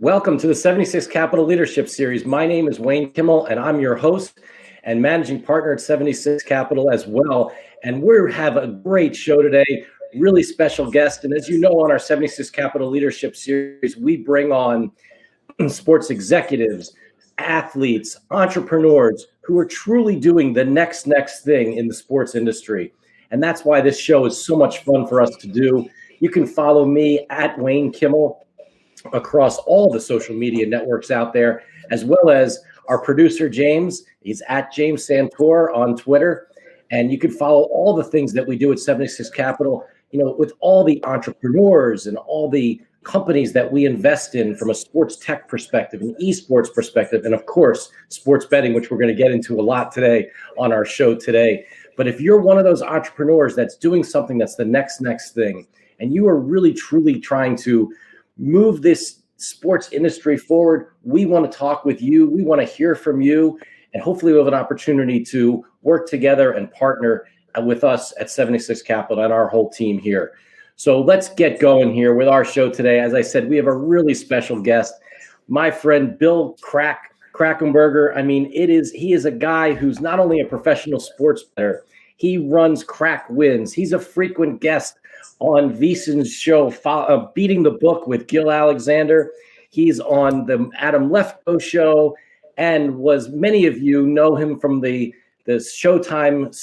Welcome to the 76 Capital Leadership Series. My name is Wayne Kimmel, and I'm your host and managing partner at 76 Capital as well. And we have a great show today, really special guest. And as you know, on our 76 Capital Leadership Series, we bring on sports executives, athletes, entrepreneurs who are truly doing the next thing in the sports industry. And that's why this show is so much fun for us to do. You can follow me at Wayne Kimmel across all the social media networks out there, as well as our producer, James. He's at James Santor on Twitter. And you can follow all the things that we do at 76 Capital, with all the entrepreneurs and all the companies that we invest in from a sports tech perspective, an esports perspective, and of course, sports betting, which we're going to get into a lot today on our show today. But if you're one of those entrepreneurs that's doing something that's the next thing, and you are really, truly trying to move this sports industry forward, we want to talk with you. We want to hear from you. And hopefully we have an opportunity to work together and partner with us at 76 Capital and our whole team here. So let's get going here with our show today. As I said, we have a really special guest, my friend Bill Krackomberger. I mean, he is a guy who's not only a professional sports player, he runs KrackWins. He's a frequent guest on VSiN's show, Beating the Book with Gil Alexander. He's on the Adam Lefkoe show, and many of you know him from the Showtime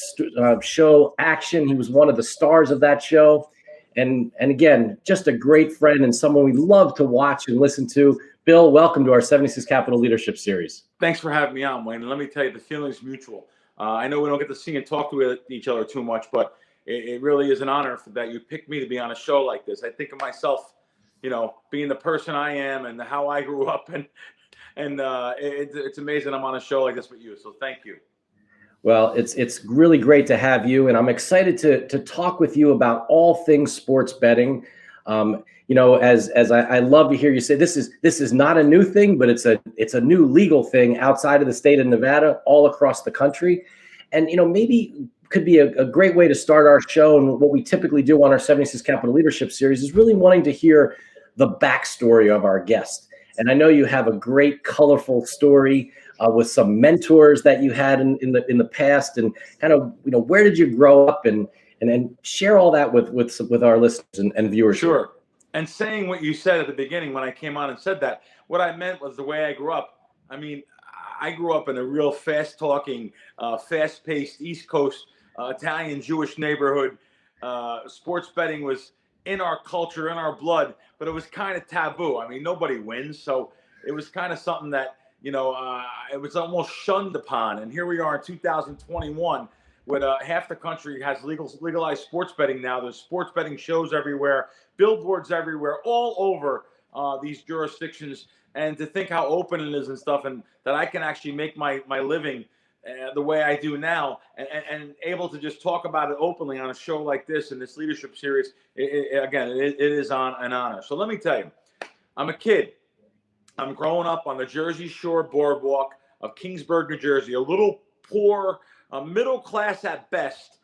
show Action. He was one of the stars of that show. And again, just a great friend and someone we love to watch and listen to. Bill, welcome to our 76 Capital Leadership Series. Thanks for having me on, Wayne. And let me tell you, the feeling's mutual. I know we don't get to see and talk to each other too much, but it really is an honor that you picked me to be on a show like this. I think of myself, being the person I am and how I grew up, and it's amazing I'm on a show like this with you. So thank you. Well, it's really great to have you, and I'm excited to talk with you about all things sports betting. As I love to hear you say, this is not a new thing, but it's a new legal thing outside of the state of Nevada, all across the country, and maybe could be a great way to start our show. And what we typically do on our 76 Capital Leadership Series is really wanting to hear the backstory of our guest. And I know you have a great, colorful story with some mentors that you had in the past, and kind of where did you grow up, and share all that with our listeners and viewers. Sure. And saying what you said at the beginning when I came on and said that, what I meant was the way I grew up. I mean, I grew up in a real fast-talking, fast-paced East Coast Italian Jewish neighborhood. Sports betting was in our culture, in our blood, but it was kind of taboo. I mean, nobody wins, so it was kind of something that it was almost shunned upon. And here we are in 2021, with half the country has legalized sports betting now. There's sports betting shows everywhere, billboards everywhere, all over these jurisdictions. And to think how open it is and stuff, and that I can actually make my living the way I do now, and able to just talk about it openly on a show like this in this leadership series, it is an honor. So let me tell you, I'm a kid. I'm growing up on the Jersey Shore boardwalk of Kingsburg, New Jersey, a little poor, middle class at best,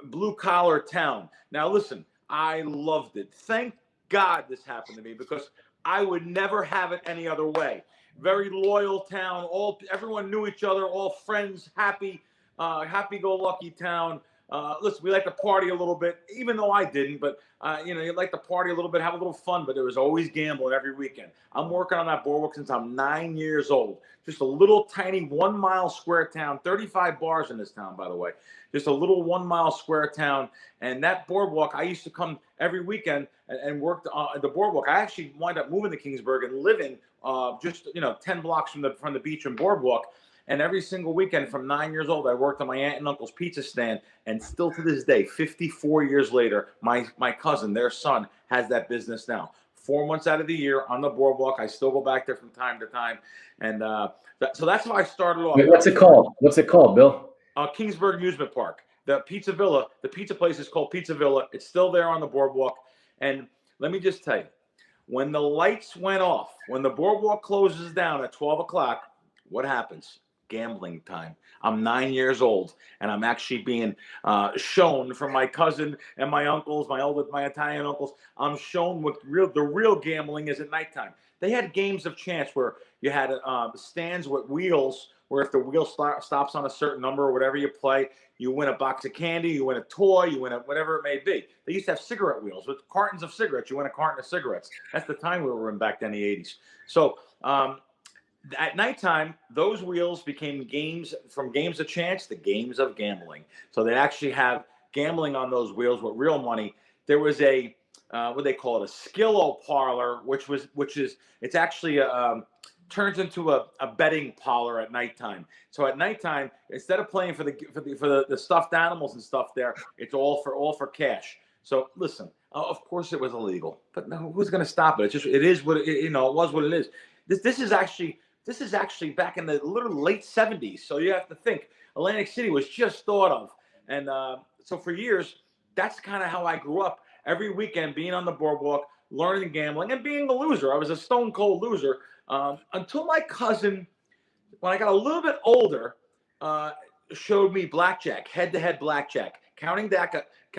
blue collar town. Now listen, I loved it. Thank God this happened to me, because I would never have it any other way. Very loyal town. Everyone knew each other. All friends. Happy-go-lucky town. Listen, we like to party a little bit, even though I didn't. But you like to party a little bit, have a little fun. But there was always gambling every weekend. I'm working on that boardwalk since I'm 9 years old. Just a little tiny 1 mile square town. 35 bars in this town, by the way. Just a little 1 mile square town. And that boardwalk, I used to come every weekend and worked at the boardwalk. I actually wound up moving to Kingsburg and living just 10 blocks from the beach and boardwalk. And every single weekend from 9 years old, I worked on my aunt and uncle's pizza stand. And still to this day, 54 years later, my cousin, their son, has that business now. 4 months out of the year on the boardwalk. I still go back there from time to time. And so that's how I started off. Wait, what's it called, Bill? Kingsburg Amusement Park. The Pizza Villa, the pizza place is called Pizza Villa. It's still there on the boardwalk. And let me just tell you, when the lights went off, when the boardwalk closes down at 12 o'clock, what happens? Gambling time. I'm 9 years old, and I'm actually being shown from my cousin and my uncles, my Italian uncles. I'm shown what the real gambling is at nighttime. They had games of chance where you had stands with wheels, where if the wheel stops on a certain number or whatever you play, you win a box of candy, you win a toy, you win whatever it may be. They used to have cigarette wheels with cartons of cigarettes. You win a carton of cigarettes. That's the time we were in back then, the 80s. So at nighttime, those wheels became games, from games of chance to games of gambling. So they actually have gambling on those wheels with real money. There was a what they call it, a skillo parlor, which is it's actually turns into a betting parlor at nighttime. So at nighttime, instead of playing for the stuffed animals and stuff there, it's all for cash. So listen, of course it was illegal, but no, who's going to stop it? It is what it was what it is. This is actually back in the little late 70s. So you have to think Atlantic City was just thought of. And so for years, that's kind of how I grew up. Every weekend being on the boardwalk, learning gambling, and being a loser. I was a stone cold loser until my cousin, when I got a little bit older, showed me blackjack, head-to-head blackjack, counting deck,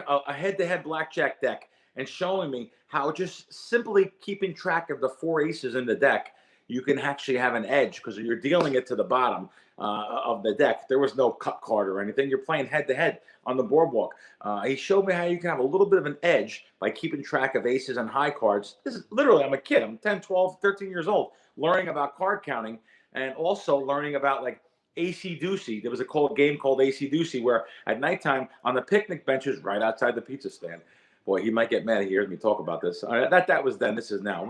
a head-to-head blackjack deck, and showing me how just simply keeping track of the 4 aces in the deck, you can actually have an edge because you're dealing it to the bottom of the deck. There was no cut card or anything. You're playing head-to-head on the boardwalk. He showed me how you can have a little bit of an edge by keeping track of aces and high cards. This is literally, I'm a kid. I'm 10, 12, 13 years old, learning about card counting and also learning about like AC Deucey. There was a game called AC Deucey where at nighttime on the picnic benches right outside the pizza stand. Boy, he might get mad if he hears me talk about this. That was then. This is now.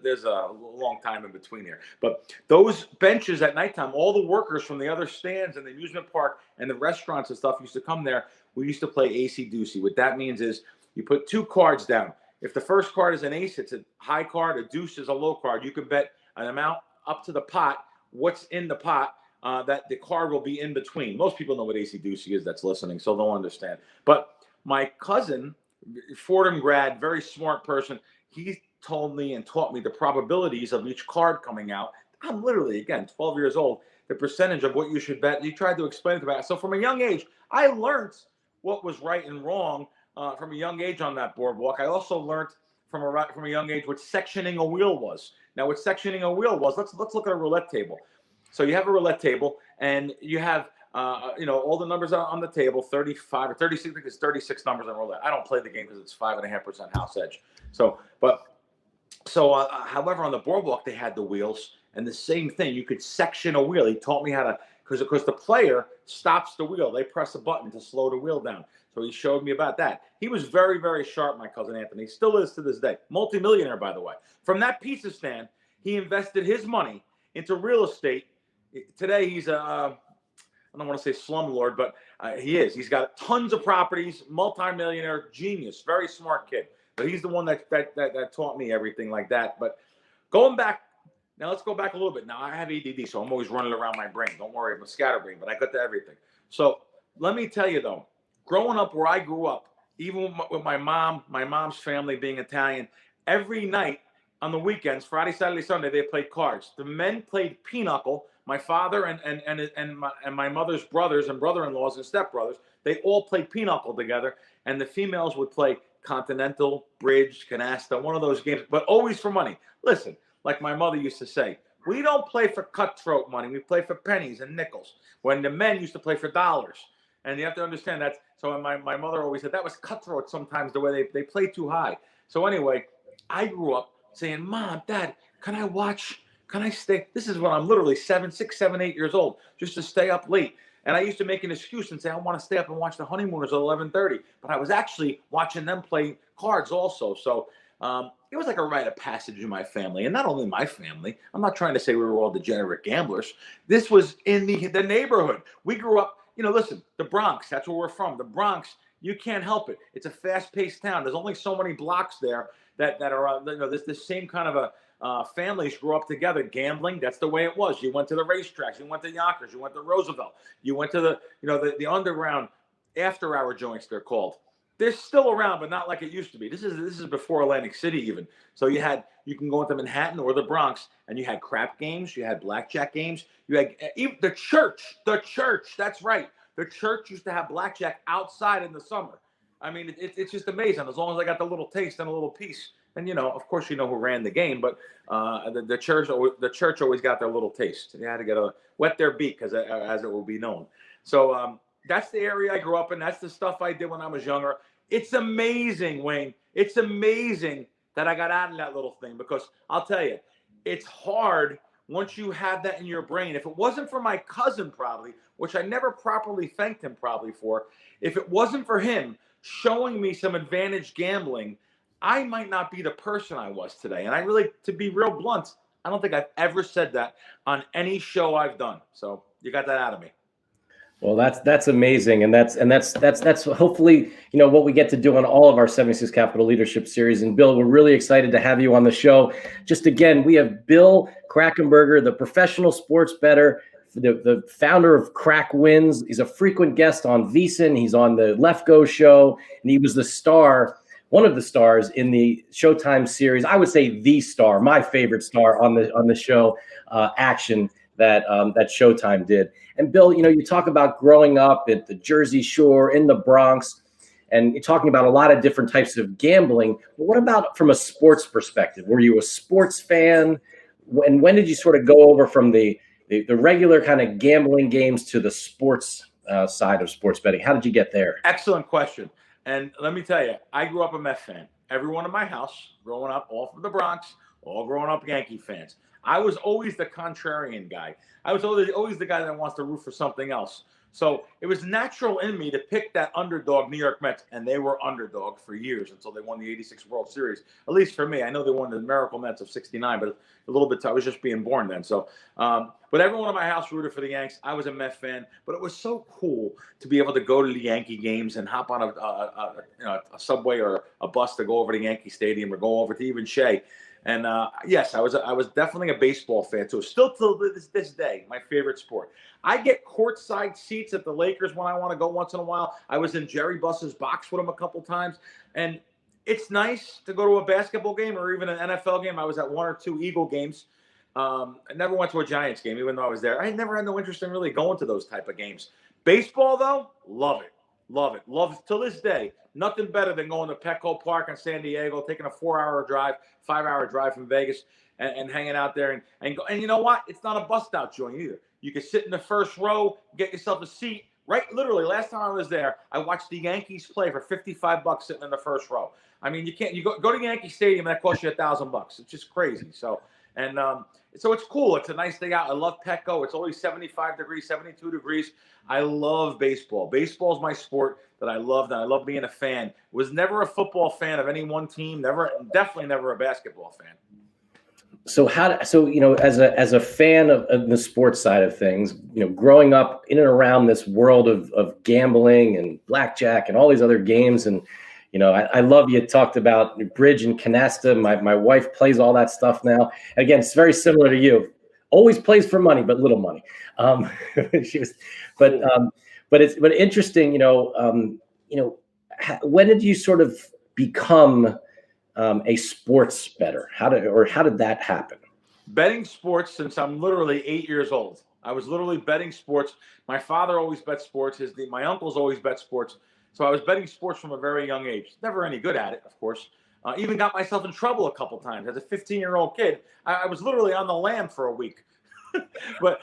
There's a long time in between here. But those benches at nighttime, all the workers from the other stands and the amusement park and the restaurants and stuff used to come there. We used to play AC Deucey. What that means is you put 2 cards down. If the first card is an ace, it's a high card. A deuce is a low card. You can bet an amount up to the pot. What's in the pot? That the card will be in between. Most people know what AC Deucey is that's listening, so they'll understand. But my cousin, Fordham grad, very smart person, he told me and taught me the probabilities of each card coming out. I'm literally, again, 12 years old, the percentage of what you should bet. He tried to explain it to me. So from a young age, I learned what was right and wrong from a young age on that boardwalk. I also learned from a young age what sectioning a wheel was. Now, what sectioning a wheel was, let's look at a roulette table. So you have a roulette table, and you have all the numbers on the table, 35 or 36. I think there's 36 numbers on roulette. I don't play the game because it's 5.5% house edge. However, on the boardwalk they had the wheels, and the same thing. You could section a wheel. He taught me how to, because the player stops the wheel. They press a button to slow the wheel down. So he showed me about that. He was very, very sharp, my cousin Anthony. He still is to this day. Multimillionaire, by the way. From that pizza stand, he invested his money into real estate. Today he's I don't want to say slumlord, but he is. He's got tons of properties, multimillionaire, genius, very smart kid. But he's the one that taught me everything like that. But going back, now let's go back a little bit. Now I have ADD, so I'm always running around my brain. Don't worry, I'm a scatterbrain, but I got to everything. So let me tell you though, growing up where I grew up, even with my mom's family being Italian, every night on the weekends, Friday, Saturday, Sunday, they played cards. The men played pinochle. My father and my mother's brothers and brother-in-laws and stepbrothers, they all played pinochle together, and the females would play continental, bridge, canasta, one of those games, but always for money. Listen, like my mother used to say, we don't play for cutthroat money. We play for pennies and nickels. When the men used to play for dollars. And you have to understand that. So my mother always said that was cutthroat sometimes, the way they play too high. So anyway, I grew up saying, Mom, Dad, can I watch? Can I stay? This is when I'm literally 6, 7, 8 years old, just to stay up late. And I used to make an excuse and say, I want to stay up and watch the Honeymooners at 11:30. But I was actually watching them play cards also. So it was like a rite of passage in my family. And not only my family. I'm not trying to say we were all degenerate gamblers. This was in the neighborhood. We grew up, listen, the Bronx, that's where we're from. The Bronx, you can't help it. It's a fast-paced town. There's only so many blocks there that are, this same kind of families grew up together gambling. That's the way it was. You went to the racetracks, you went to Yonkers, you went to Roosevelt, you went to the underground after-hour joints, they're called. They're still around, but not like it used to be. This is before Atlantic City even. So you can go into Manhattan or the Bronx, and you had crap games, you had blackjack games, you had even the church. That's right. The church used to have blackjack outside in the summer. I mean, it's just amazing. As long as I got the little taste and a little piece, And of course, who ran the game, but the church always got their little taste. They had to wet their beak, as it will be known. So that's the area I grew up in. That's the stuff I did when I was younger. It's amazing, Wayne. It's amazing that I got out of that little thing, because I'll tell you, it's hard once you have that in your brain. If it wasn't for my cousin, probably, which I never properly thanked him probably for, if it wasn't for him showing me some advantage gambling, I might not be the person I was today. And I really, to be real blunt, I don't think I've ever said that on any show I've done. So you got that out of me. Well, that's amazing, and that's hopefully what we get to do on all of our 76 Capital Leadership Series. And Bill, we're really excited to have you on the show. Just again, we have Bill Krackomberger, the professional sports bettor, the founder of KrackWins. He's a frequent guest on VSiN. He's on the Left Go show, and he was the star, one of the stars in the Showtime series. I would say the star, my favorite star on the show, Action, that Showtime did. And Bill, you talk about growing up at the Jersey Shore, in the Bronx, and you're talking about a lot of different types of gambling. But what about from a sports perspective? Were you a sports fan? And when did you sort of go over from the regular kind of gambling games to the sports side of sports betting? How did you get there? Excellent question. And let me tell you, I grew up a Mets fan. Everyone in my house, growing up, all from the Bronx, all growing up Yankee fans. I was always the contrarian guy. I was always the guy that wants to root for something else. So it was natural in me to pick that underdog New York Mets, and they were underdog for years until they won the '86 World Series. At least for me, I know they won the Miracle Mets of '69, but a little bit. I was just being born then. So, but everyone in my house rooted for the Yanks. I was a Mets fan, but it was so cool to be able to go to the Yankee games and hop on a subway or a bus to go over to Yankee Stadium or go over to even Shea. And yes, I was definitely a baseball fan too. Still till this day, my favorite sport. I get courtside seats at the Lakers when I want to go once in a while. I was in Jerry Buss's box with him a couple times, and it's nice to go to a basketball game or even an NFL game. I was at one or two Eagle games. I never went to a Giants game, even though I was there. I never had no interest in really going to those type of games. Baseball, though, love it. Love it. Love it till this day. Nothing better than going to Petco Park in San Diego, taking a 5-hour drive from Vegas, and hanging out there. And you know what? It's not a bust out joint either. You can sit in the first row, get yourself a seat. Right, literally, last time I was there, I watched the Yankees play for $55 sitting in the first row. I mean, you go to Yankee Stadium, and that costs you $1,000. It's just crazy. So it's cool. It's a nice day out. I love Petco. It's always 75 degrees, 72 degrees. I love baseball. Baseball is my sport that I love, and I love being a fan. Was never a football fan of any one team. Definitely never a basketball fan. So as a fan of the sports side of things, growing up in and around this world of gambling and blackjack and all these other games, and I love you talked about bridge and canasta. My wife plays all that stuff now. Again, it's very similar to you. Always plays for money, but little money. But interesting. When did you sort of become a sports bettor? How did that happen? Betting sports since I'm literally 8 years old. I was literally betting sports. My father always bet sports. My uncles always bet sports. So I was betting sports from a very young age. Never any good at it, of course. Even got myself in trouble a couple times. As a 15-year-old kid, I was literally on the lam for a week. But,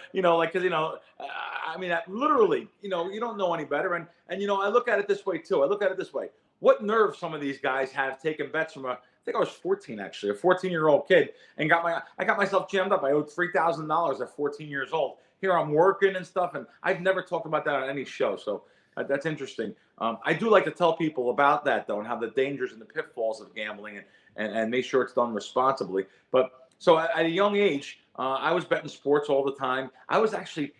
literally, you don't know any better. And I look at it this way, too. I look at it this way. What nerve some of these guys have taken bets from I think I was 14, actually, a 14-year-old kid, and I got myself jammed up. I owed $3,000 at 14 years old. Here I'm working and stuff, and I've never talked about that on any show. So that's interesting. I do like to tell people about that, though, and how the dangers and the pitfalls of gambling and make sure it's done responsibly. But so at a young age, I was betting sports all the time.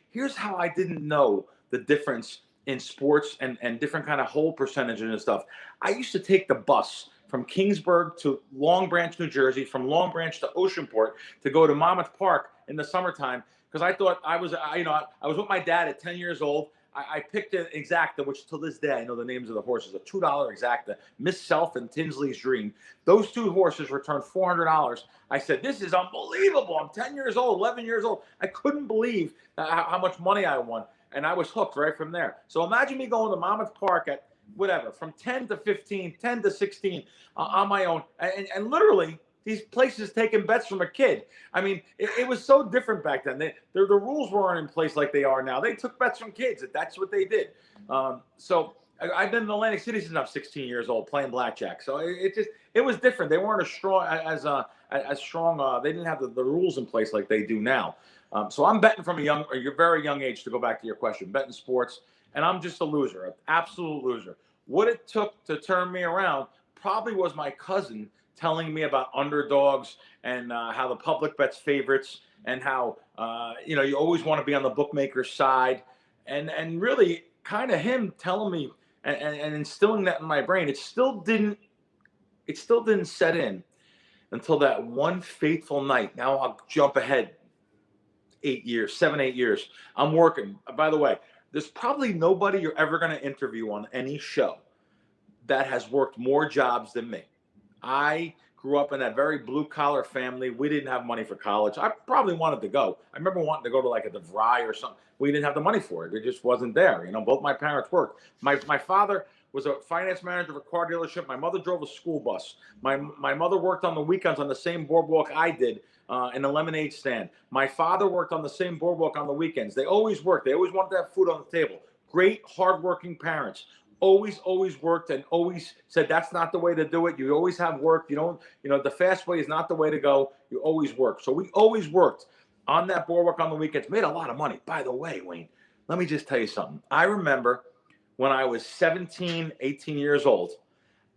Here's how I didn't know the difference in sports and different kind of hold percentages and stuff. I used to take the bus from Kingsburg to Long Branch, New Jersey, from Long Branch to Oceanport to go to Monmouth Park in the summertime, because I thought I was with my dad at 10 years old. I picked an exacta, which to this day I know the names of the horses. A $2 exacta, Miss Self and Tinsley's Dream. Those two horses returned $400. I said, "This is unbelievable! I'm 10 years old, 11 years old. I couldn't believe how much money I won." And I was hooked right from there. So imagine me going to Monmouth Park whatever, from 10 to 15, 10 to 16 on my own. And literally, these places taking bets from a kid. I mean, it was so different back then. The rules weren't in place like they are now. They took bets from kids. That's what they did. So I've been in Atlantic City since I'm 16 years old playing blackjack. So it was different. They weren't as strong. They didn't have the rules in place like they do now. So I'm betting from a very young age, to go back to your question, betting sports. And I'm just a loser, an absolute loser. What it took to turn me around probably was my cousin telling me about underdogs and how the public bets favorites, and how you always want to be on the bookmaker's side, and really kind of him telling me and instilling that in my brain. It still didn't set in until that one fateful night. Now I'll jump ahead 8 years, 7-8 years. I'm working. By the way, there's probably nobody you're ever going to interview on any show that has worked more jobs than me. I grew up in a very blue-collar family. We didn't have money for college. I probably wanted to go. I remember wanting to go to like a DeVry or something. We didn't have the money for it. It just wasn't there. Both my parents worked. My father was a finance manager of a car dealership. My mother drove a school bus. My mother worked on the weekends on the same boardwalk I did in a lemonade stand. My father worked on the same boardwalk on the weekends. They always worked. They always wanted to have food on the table. Great, hardworking parents. Always worked, and always said that's not the way to do it. You always have work. You don't, the fast way is not the way to go. You always work. So we always worked on that boardwalk on the weekends. Made a lot of money. By the way, Wayne, let me just tell you something. I remember when I was 17, 18 years old,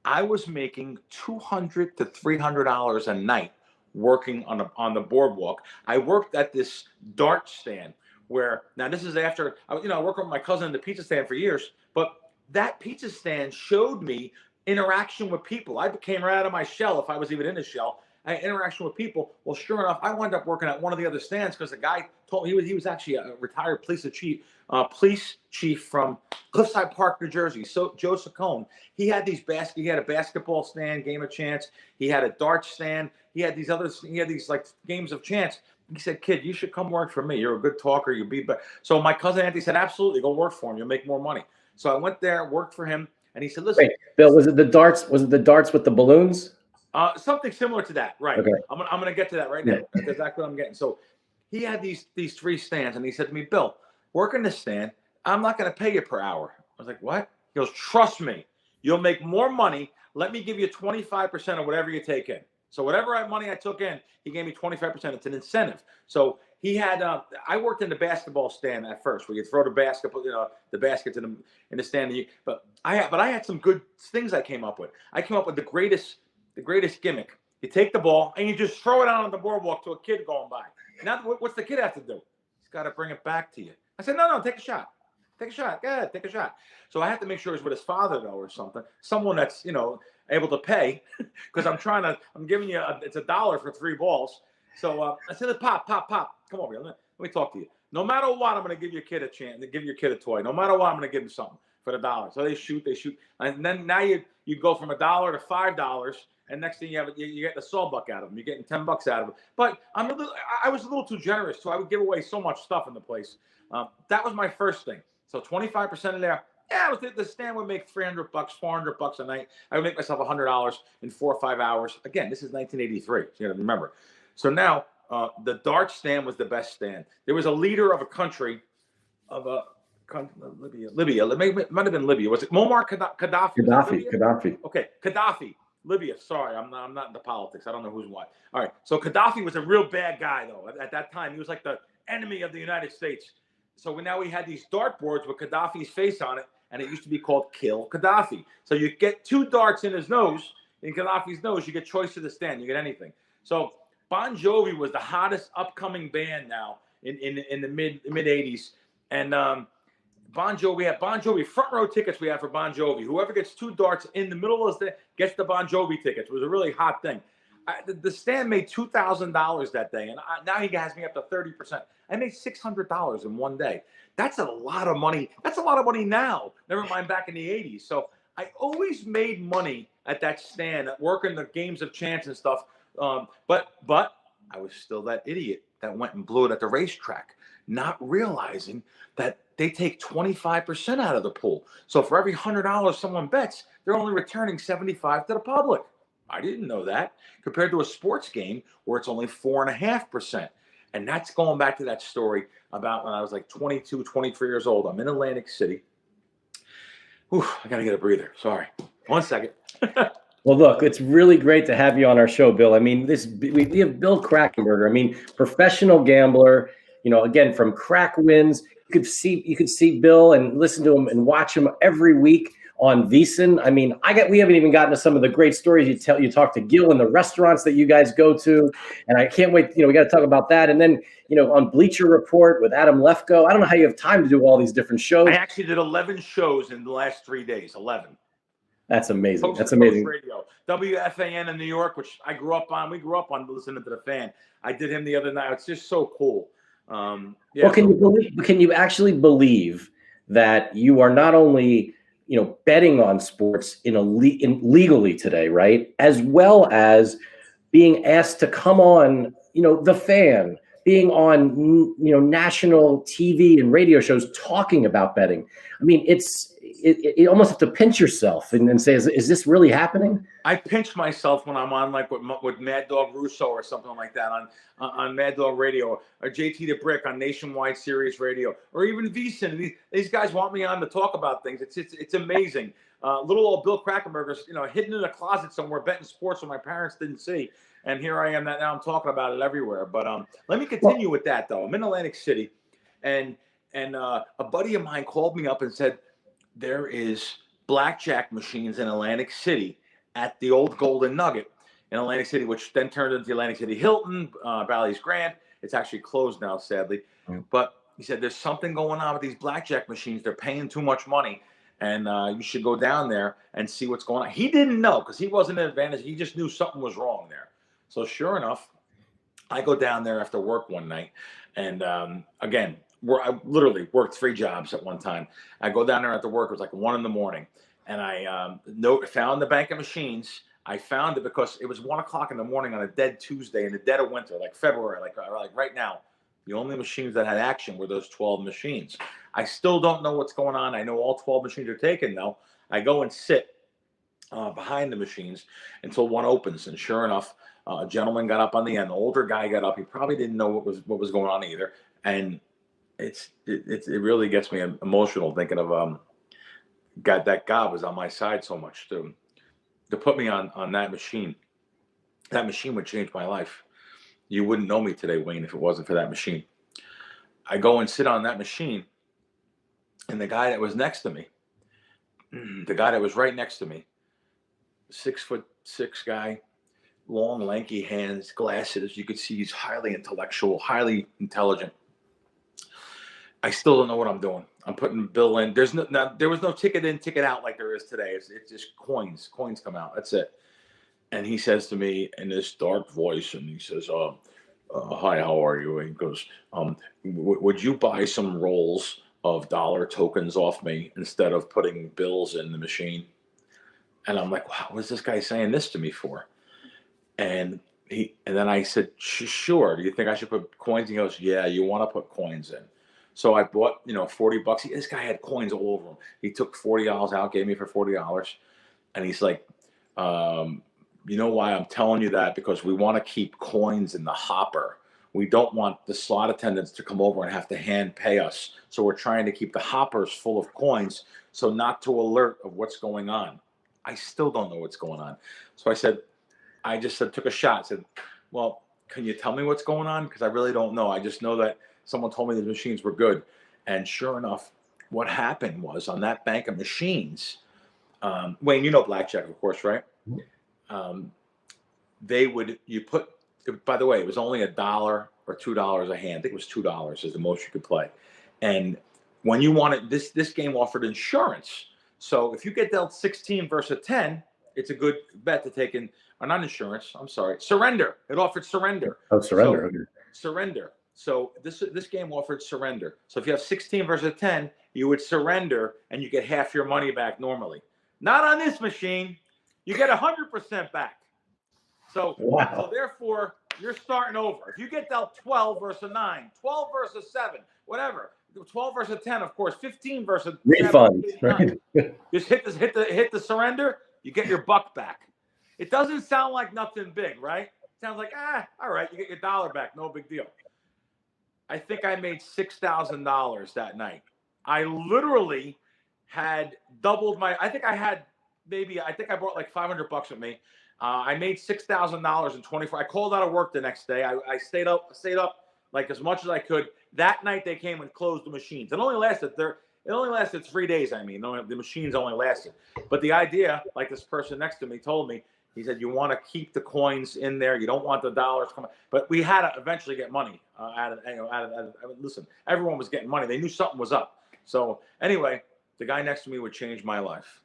I was making $200 to $300 a night working on the boardwalk. I worked at this dart stand where, now this is after, I worked with my cousin in the pizza stand for years, but that pizza stand showed me interaction with people. I became right out of my shell, if I was even in a shell. I had interaction with people. Well, sure enough, I wound up working at one of the other stands because the guy told me he was actually a retired police chief from Cliffside Park, New Jersey. So Joe Saccone. He had he had a basketball stand, game of chance. He had a dart stand. He had these like games of chance. He said, "Kid, you should come work for me. You're a good talker. You'll be better." So my cousin Anthony said, "Absolutely, go work for him. You'll make more money." So I went there, worked for him, and he said, "Listen, Wait, Bill, was it the darts? Was it the darts with the balloons? something similar to that, right?" Okay. I'm going to get to that right now. That's exactly what I'm getting. So he had these 3 stands, and he said to me, "Bill, work in this stand. I'm not going to pay you per hour." I was like, "What?" He goes, "Trust me, you'll make more money. Let me give you 25% of whatever you take in." So whatever money I took in, he gave me 25%. It's an incentive. So he had. I worked in the basketball stand at first, where you throw the basketball, the baskets in the stand. But I had some good things I came up with. I came up with the greatest gimmick. You take the ball and you just throw it out on the boardwalk to a kid going by. Now, what's the kid have to do? He's got to bring it back to you. I said, no, take a shot. Take a shot. Go ahead, take a shot. So I have to make sure it's with his father, though, or something. Someone that's, able to pay, because I'm giving you, it's $1 for 3 balls. So I said, pop. Come over here. Let me talk to you. No matter what, I'm going to give your kid a chance, to give your kid a toy. No matter what, I'm going to give him something for the $1. So they shoot. And then now you go from $1 to $5. And next thing you get the sawbuck out of them. You're getting $10 out of them. But I was a little too generous, so I would give away so much stuff in the place. That was my first thing. So 25% of there. Yeah, the stand would make $300, $400 a night. I would make myself $100 in 4 or 5 hours. Again, this is 1983. So you got to remember. So now the dart stand was the best stand. There was a leader of a country, Libya. It might have been Libya. Was it Muammar Gaddafi? Gaddafi. Okay, Gaddafi. Libya. Sorry, I'm not into politics. I don't know who's what. All right. So Gaddafi was a real bad guy, though. At that time, he was like the enemy of the United States. So now we had these dart boards with Gaddafi's face on it, and it used to be called Kill Gaddafi. So you get 2 darts in his nose, in Gaddafi's nose, you get choice of the stand. You get anything. So Bon Jovi was the hottest upcoming band now in the mid 80s, and Bon Jovi front row tickets we had for Bon Jovi. Whoever gets 2 darts in the middle of the gets the Bon Jovi tickets. It was a really hot thing. The stand made $2,000 that day, and now he has me up to 30%. I made $600 in one day. That's a lot of money. That's a lot of money now. Never mind back in the 80s. So I always made money at that stand, working the games of chance and stuff. But I was still that idiot that went and blew it at the racetrack, not realizing that they take 25% out of the pool. So for every $100 someone bets, they're only returning 75 to the public. I didn't know that, compared to a sports game where it's only 4.5%. And that's going back to that story about when I was like 22, 23 years old. I'm in Atlantic City. Whew, I got to get a breather. Sorry. 1 second. Well, look, it's really great to have you on our show, Bill. I mean, we have Bill Krackomberger. I mean, professional gambler. You know, again, from KrackWins. You could see Bill and listen to him and watch him every week on VSiN. I mean, we haven't even gotten to some of the great stories you talk to Gil in the restaurants that you guys go to, and I can't wait. You know, we got to talk about that, and then on Bleacher Report with Adam Lefkoe. I don't know how you have time to do all these different shows. I actually did 11 shows in the last 3 days. 11. That's amazing. That's amazing. Radio, WFAN in New York, which I grew up on. We grew up on listening to the Fan. I did him the other night. It's just so cool. Yeah, well, can you actually believe that you are not only betting on sports legally today, right, as well as being asked to come on the Fan, being on national TV and radio shows talking about betting? I mean, you almost have to pinch yourself and say, is this really happening? I pinch myself when I'm on like with Mad Dog Russo or something like that on Mad Dog Radio, or JT the Brick on Nationwide Sirius Radio, or even VSiN. These guys want me on to talk about things. It's amazing. Little old Bill Krackomberger's hidden in a closet somewhere betting sports when my parents didn't see, and here I am. Now I'm talking about it everywhere. But let me continue with that though. I'm in Atlantic City, and a buddy of mine called me up and said, there is blackjack machines in Atlantic City at the old Golden Nugget in Atlantic City, which then turned into the Atlantic City Hilton, Bally's Grand. It's actually closed now, sadly. But he said, there's something going on with these blackjack machines. They're paying too much money, and you should go down there and see what's going on. He didn't know because he wasn't an advantage. He just knew something was wrong there. So sure enough, I go down there after work one night, and again, I literally worked 3 jobs at one time. I go down there after work. It was like 1 a.m, and I found the bank of machines. I found it because it was 1 o'clock in the morning on a dead Tuesday in the dead of winter, like February, like right now. The only machines that had action were those 12 machines. I still don't know what's going on. I know all 12 machines are taken though. I go and sit behind the machines until one opens, and sure enough, a gentleman got up on the end. The older guy got up. He probably didn't know what was going on either, and it really gets me emotional thinking of God was on my side so much to put me on that machine. That machine would change my life. You wouldn't know me today, Wayne, if it wasn't for that machine. I go and sit on that machine, and the guy that was next to me, the guy that was right next to me, 6'6" guy, long, lanky hands, glasses. You could see he's highly intellectual, highly intelligent. I still don't know what I'm doing. I'm putting Bill in. There was no ticket in, ticket out like there is today. It's just coins. Coins come out. That's it. And he says to me in this dark voice, and he says, "Hi, how are you?" And he goes, "Would you buy some rolls of dollar tokens off me instead of putting bills in the machine?" And I'm like, "Wow, what's this guy saying this to me for?" And then I said, "Sure. Do you think I should put coins?" He goes, "Yeah, you want to put coins in." So I bought, $40. This guy had coins all over him. He took $40 out, gave me for $40. And he's like, you know why I'm telling you that? Because we want to keep coins in the hopper. We don't want the slot attendants to come over and have to hand pay us. So we're trying to keep the hoppers full of coins, so not to alert of what's going on. I still don't know what's going on. So I just took a shot. Said, well, can you tell me what's going on? Because I really don't know. I just know that someone told me the machines were good. And sure enough, what happened was on that bank of machines, Wayne, you know blackjack, of course, right? By the way, it was only $1 or $2 a hand. I think it was $2 is the most you could play. And when you wanted this game offered insurance. So if you get dealt 16 versus 10, it's a good bet to take in, or not insurance, I'm sorry, surrender. It offered surrender. Oh, surrender. So, okay. Surrender. So this game offered surrender. So if you have 16 versus 10, you would surrender and you get half your money back normally. Not on this machine. You get 100% back. So, wow. So therefore, you're starting over. If you get dealt 12 versus 9, 12 versus 7, whatever, 12 versus 10, of course. 15 versus refund. 7, 8, 9. Just hit the surrender. You get your buck back. It doesn't sound like nothing big, right? It sounds like, all right, you get your dollar back. No big deal. I think I made $6,000 that night. I literally had doubled I think I brought like $500 with me. I made $6,000 in 24. I called out of work the next day. I stayed up like as much as I could. That night they came and closed the machines. It only lasted 3 days. I mean, the machines only lasted. But the idea, like this person next to me told me, he said, you want to keep the coins in there. You don't want the dollars coming. But we had to eventually get money out of listen, everyone was getting money. They knew something was up. So anyway, the guy next to me would change my life.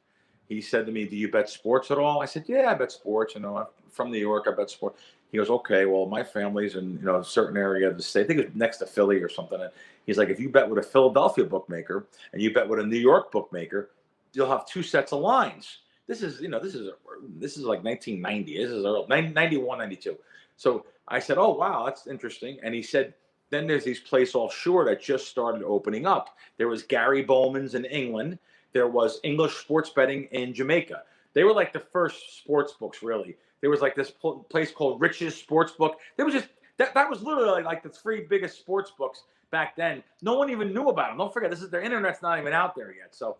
He said to me, do you bet sports at all? I said, yeah, I bet sports. You know, I'm from New York. I bet sports. He goes, okay, well, my family's in, a certain area of the state. I think it's next to Philly or something. And he's like, if you bet with a Philadelphia bookmaker and you bet with a New York bookmaker, you'll have 2 sets of lines. This is like 1990. This is 91, 92. So I said, oh, wow, that's interesting. And he said, then there's these places offshore that just started opening up. There was Gary Bowman's in England. There was English sports betting in Jamaica. They were like the first sports books, really. There was like this place called Rich's Sports Book. There was just that was literally like the 3 biggest sports books back then. No one even knew about them. Don't forget, their internet's not even out there yet. So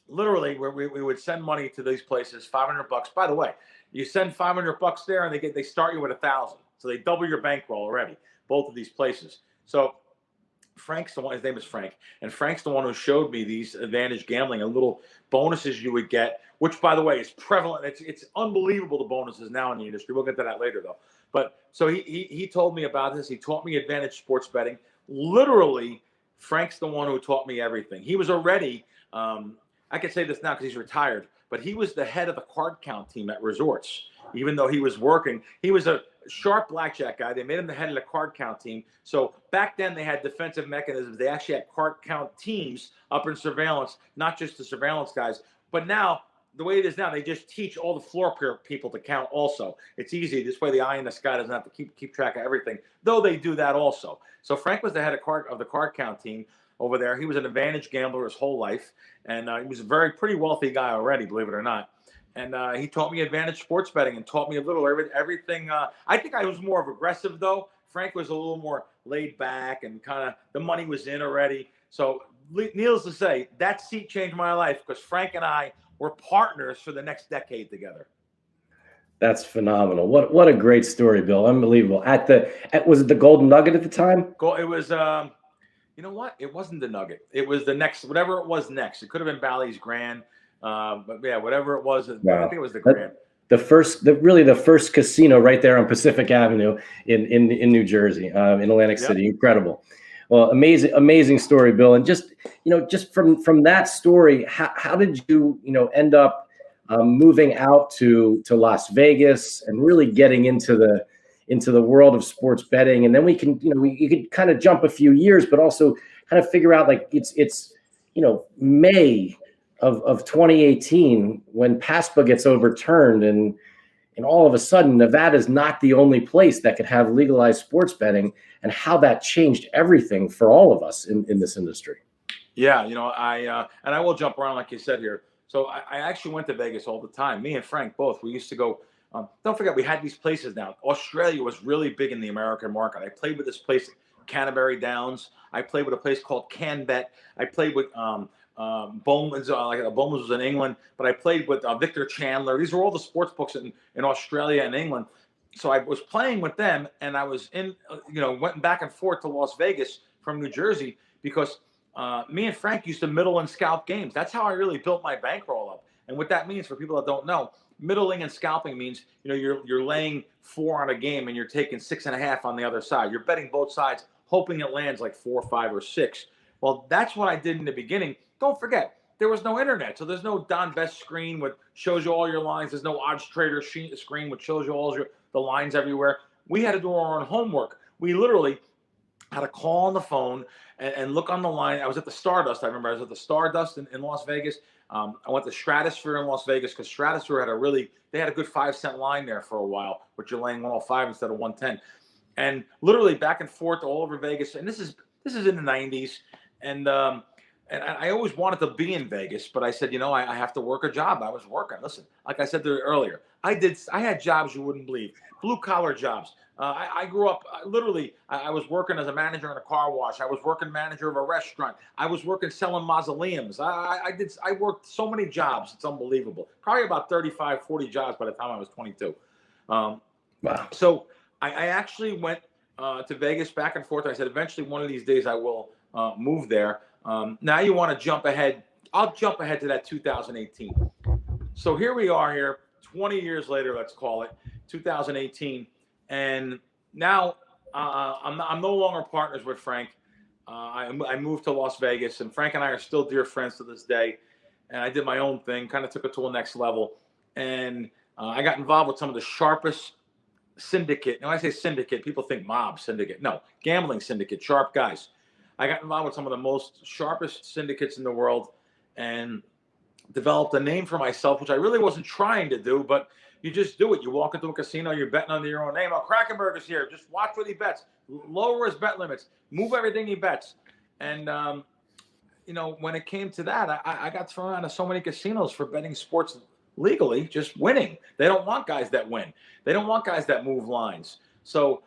literally, we would send money to these places, $500. By the way, you send $500 there, and they start you with 1,000. So they double your bankroll already. Both of these places. So Frank's the one. His name is Frank, and Frank's the one who showed me these advantage gambling and little bonuses you would get. Which, by the way, is prevalent. It's unbelievable, the bonuses now in the industry. We'll get to that later, though. But so he told me about this. He taught me advantage sports betting. Literally, Frank's the one who taught me everything. He was already. I can say this now because he's retired, but he was the head of the card count team at resorts. Even though he was working, he was a sharp blackjack guy. They made him the head of the card count team. So back then they had defensive mechanisms. They actually had card count teams up in surveillance, not just the surveillance guys. But now, the way it is now, they just teach all the floor people to count also. It's easy. This way the eye in the sky doesn't have to keep track of everything, though they do that also. So Frank was the head of the card count team over there. He was an advantage gambler his whole life. And he was a pretty wealthy guy already, believe it or not. And he taught me advantage sports betting and taught me a little everything. I think I was more of aggressive, though. Frank was a little more laid back and kind of the money was in already. So needless to say, that seat changed my life because Frank and I were partners for the next decade together. That's phenomenal. What a great story, Bill. Unbelievable. Was it the Golden Nugget at the time? It was you know what? It wasn't the Nugget. It was the next, whatever it was next. It could have been Bally's Grand. But yeah, whatever it was, wow. I think it was the Grand. The first casino right there on Pacific Avenue in New Jersey, in Atlantic City. Incredible. Well, amazing story, Bill. And just from that story, how did you end up moving out to Las Vegas and really getting into the world of sports betting? And then you could kind of jump a few years, but also kind of figure out like it's May of 2018 when PASPA gets overturned, and all of a sudden Nevada is not the only place that could have legalized sports betting, and how that changed everything for all of us in this industry. Yeah, I will jump around like you said here. So I actually went to Vegas all the time. Me and Frank both. We used to go. Don't forget, we had these places now. Australia was really big in the American market. I played with this place, Canterbury Downs. I played with a place called CanBet. I played with Bowman's. Bowman's was in England, but I played with Victor Chandler. These were all the sports books in Australia and England. So I was playing with them, and I was went back and forth to Las Vegas from New Jersey because me and Frank used to middle and scalp games. That's how I really built my bankroll up. And what that means for people that don't know, middling and scalping means you're laying 4 on a game and you're taking 6.5 on the other side. You're betting both sides, hoping it lands like 4, 5, or 6. Well, that's what I did in the beginning. Don't forget, there was no internet, so there's no Don Best screen which shows you all your lines. There's no Odds Trader screen which shows you all the lines everywhere. We had to do our own homework. We literally had to call on the phone and look on the line. I was at the Stardust. I remember I was at the Stardust in Las Vegas. I went to Stratosphere in Las Vegas because Stratosphere had a good 5-cent line there for a while, which you're laying 105 instead of 110. And literally back and forth all over Vegas. And this is This is in the 90s. And I always wanted to be in Vegas, but I said, I have to work a job. I was working. Listen, like I said there earlier, I had jobs you wouldn't believe, blue collar jobs. I grew up literally. I was working as a manager in a car wash. I was working manager of a restaurant. I was working selling mausoleums. I worked so many jobs. It's unbelievable. Probably about 35, 40 jobs by the time I was 22. Wow. So I actually went to Vegas back and forth. I said, eventually one of these days I will move there. Now you want to jump ahead. I'll jump ahead to that 2018. So here we are here 20 years later, let's call it 2018. And now I'm no longer partners with Frank. I moved to Las Vegas, and Frank and I are still dear friends to this day. And I did my own thing, kind of took it to a next level. And I got involved with some of the sharpest syndicate. And when I say syndicate, people think mob syndicate. No, gambling syndicate, sharp guys. I got involved with some of the most sharpest syndicates in the world and developed a name for myself, which I really wasn't trying to do, but you just do it. You walk into a casino, you're betting under your own name. Oh, Krackomberger's here. Just watch what he bets. Lower his bet limits. Move everything he bets. And, when it came to that, I got thrown out of so many casinos for betting sports legally, just winning. They don't want guys that win. They don't want guys that move lines. So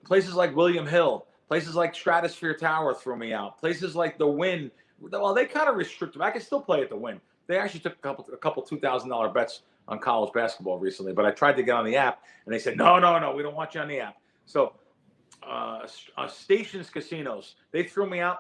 places like William Hill, places like Stratosphere Tower threw me out. Places like the Wynn, well, they kind of restricted. I can still play at the Wynn. They actually took a couple $2,000 bets on college basketball recently, but I tried to get on the app, and they said, no, we don't want you on the app. So Stations Casinos, they threw me out.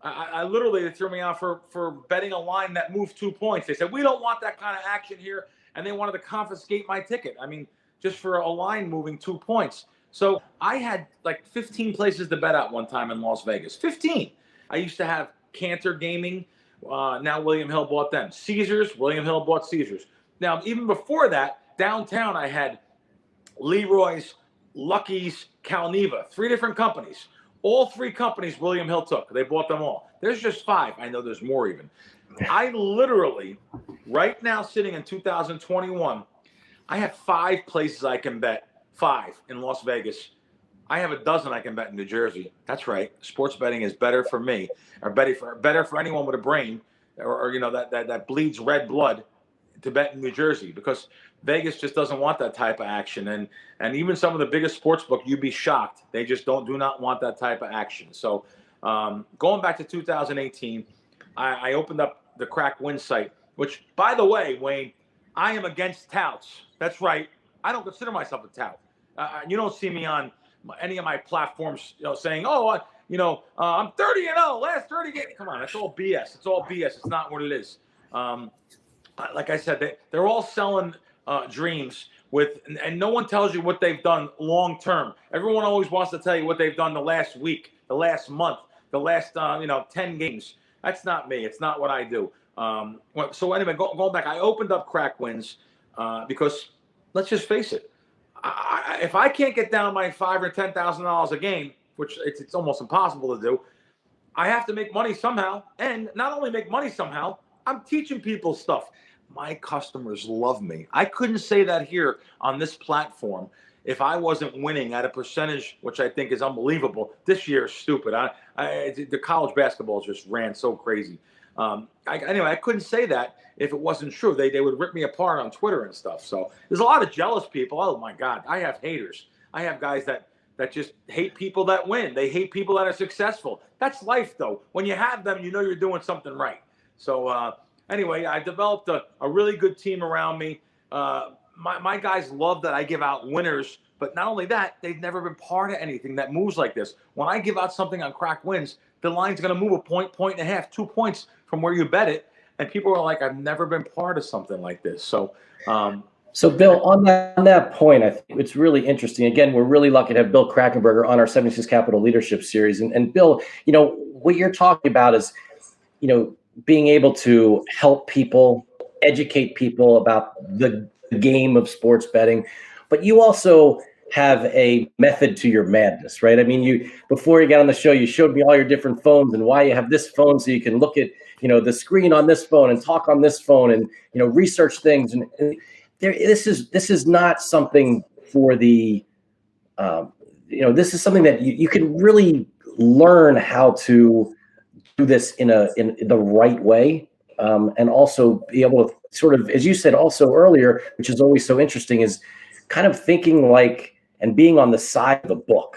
I literally, they threw me out for betting a line that moved 2 points. They said, we don't want that kind of action here, and they wanted to confiscate my ticket. I mean, just for a line moving 2 points. So I had like 15 places to bet at one time in Las Vegas. 15. I used to have Cantor Gaming. Now William Hill bought them. Caesars. William Hill bought Caesars. Now, even before that, downtown I had Leroy's, Lucky's, Calneva. 3 different companies. All 3 companies William Hill took. They bought them all. There's just 5. I know there's more even. I literally, right now sitting in 2021, I have 5 places I can bet. 5 in Las Vegas. I have a dozen I can bet in New Jersey. That's right. Sports betting is better for me, or better for anyone with a brain, or that bleeds red blood to bet in New Jersey, because Vegas just doesn't want that type of action. And even some of the biggest sports book, you'd be shocked. They just do not want that type of action. So going back to 2018, I opened up the KrackWins site, which, by the way, Wayne, I am against touts. That's right. I don't consider myself a tout. You don't see me on any of my platforms, saying, "Oh, I'm 30-0, last 30 games." Come on, that's all BS. It's all BS. It's not what it is. Like I said, they're all selling dreams and no one tells you what they've done long term. Everyone always wants to tell you what they've done the last week, the last month, the last 10 games. That's not me. It's not what I do. So anyway, going back, I opened up KrackWins because let's just face it. If I can't get down my $5,000 or $10,000 a game, which it's almost impossible to do, I have to make money somehow. And not only make money somehow, I'm teaching people stuff. My customers love me. I couldn't say that here on this platform if I wasn't winning at a percentage, which I think is unbelievable. This year is stupid. The college basketball just ran so crazy. Anyway, I couldn't say that if it wasn't true. They would rip me apart on Twitter and stuff. So there's a lot of jealous people. Oh my God, I have haters. I have guys that just hate people that win. They hate people that are successful. That's life, though. When you have them, you're doing something right. So anyway, I developed a really good team around me. My guys love that I give out winners. But not only that, they've never been part of anything that moves like this. When I give out something on KrackWins, the line's going to move a point, point and a half, 2 points from where you bet it. And people are like, I've never been part of something like this. So, Bill, on that point, I think it's really interesting. Again, we're really lucky to have Bill Krackomberger on our 76 Capital Leadership Series. And Bill, what you're talking about is, being able to help people, educate people about the game of sports betting, but you also have a method to your madness, right? I mean, before you got on the show, you showed me all your different phones and why you have this phone so you can look at, the screen on this phone and talk on this phone and, research things. And this is not something for the, this is something that you can really learn how to do this in the right way, and also be able to sort of, as you said also earlier, which is always so interesting, is kind of thinking like and being on the side of the book,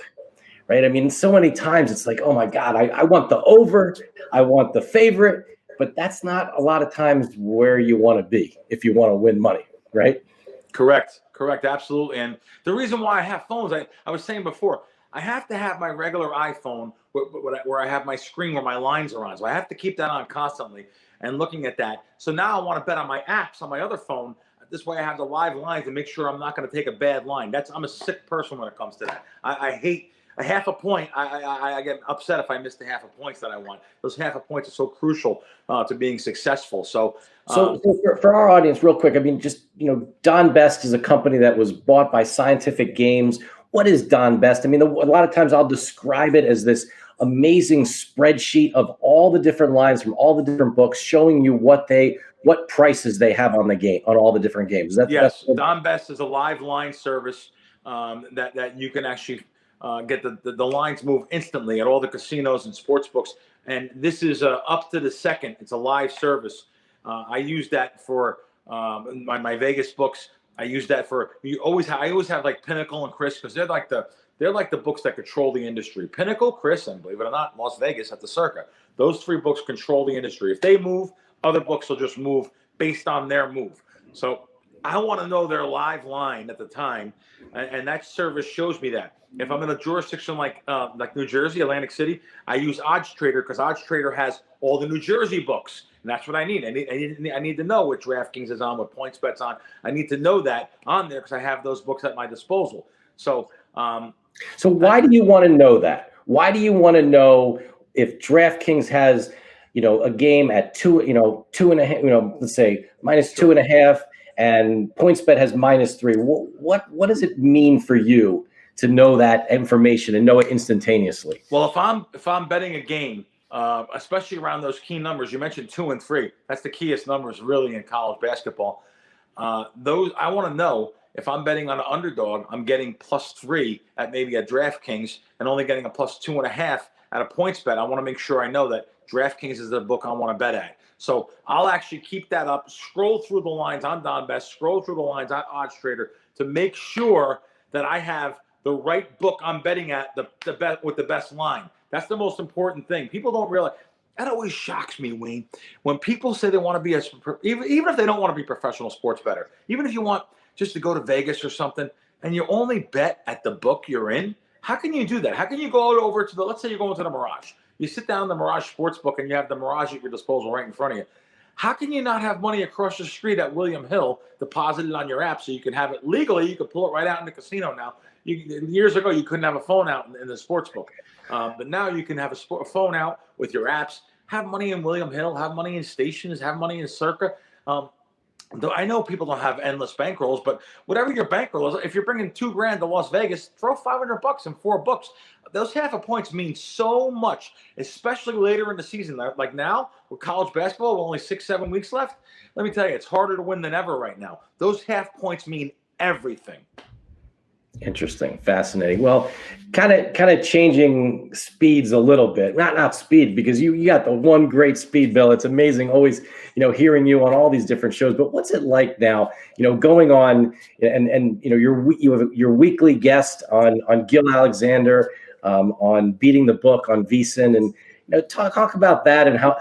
right? I mean, so many times it's like, oh my God, I want the over, I want the favorite, but that's not a lot of times where you want to be if you want to win money, right? Correct. Correct. Absolutely. And the reason why I have phones, I was saying before, I have to have my regular iPhone where I have my screen where my lines are on. So I have to keep that on constantly and looking at that. So now I want to bet on my apps on my other phone. This way I have the live lines and make sure I'm not going to take a bad line. I'm a sick person when it comes to that. I hate a half a point. I get upset if I miss the half a points that I want. Those half a points are so crucial to being successful. So for our audience, real quick, I mean, just, Don Best is a company that was bought by Scientific Games. What is Don Best? I mean, a lot of times I'll describe it as this amazing spreadsheet of all the different lines from all the different books, showing you what prices they have on the game, on all the different games. Is that yes, the best? Don Best is a live line service that you can actually get the lines move instantly at all the casinos and sports books. And this is up to the second. It's a live service. I use that for my Vegas books. I use that for I always have like Pinnacle and Chris, because they're like the books that control the industry. Pinnacle, Chris, and believe it or not, Las Vegas at the Circa. Those three books control the industry. If they move, other books will just move based on their move. So I want to know their live line at the time, and that service shows me that. If I'm in a jurisdiction like New Jersey, Atlantic City, I use Odds Trader, because Odds Trader has all the New Jersey books, and that's what I need. I need to know what DraftKings is on, what PointsBet's on. I need to know that on there because I have those books at my disposal. So why do you want to know that? Why do you want to know if DraftKings has, a game at two and a half, let's say minus 2.5, and PointsBet has -3? What does it mean for you to know that information and know it instantaneously? Well, if I'm betting a game, especially around those key numbers you mentioned, 2 and 3, that's the keyest numbers really in college basketball. Those I want to know. If I'm betting on an underdog, I'm getting +3 at maybe at DraftKings and only getting a +2.5 at a PointsBet. I want to make sure I know that DraftKings is the book I want to bet at. So I'll actually keep that up, scroll through the lines on Don Best, scroll through the lines on Odds Trader to make sure that I have the right book I'm betting at, the bet with the best line. That's the most important thing. People don't realize. That always shocks me, Wayne, when people say they want to be even if they don't want to be professional sports bettor, even if you want just to go to Vegas or something, and you only bet at the book you're in. How can you do that? How can you go over to let's say you're going to the Mirage. You sit down in the Mirage Sportsbook and you have the Mirage at your disposal right in front of you. How can you not have money across the street at William Hill deposited on your app so you can have it legally? You can pull it right out in the casino now. Years ago, you couldn't have a phone out in the sportsbook. But now you can have a phone out with your apps, have money in William Hill, have money in stations, have money in Circa. Though I know people don't have endless bankrolls, but whatever your bankroll is, if you're bringing $2,000 to Las Vegas, throw $500 in 4 books. Those half a points mean so much, especially later in the season. Like now with college basketball, with only 6-7 weeks left. Let me tell you, it's harder to win than ever right now. Those half points mean everything. Interesting, fascinating. Well, kind of changing speeds a little bit. Not speed, because you got the one great speed, Bill. It's amazing always, hearing you on all these different shows. But what's it like now, going on and you have your weekly guest on Gil Alexander, on Beating the Book on VSiN, and talk about that and how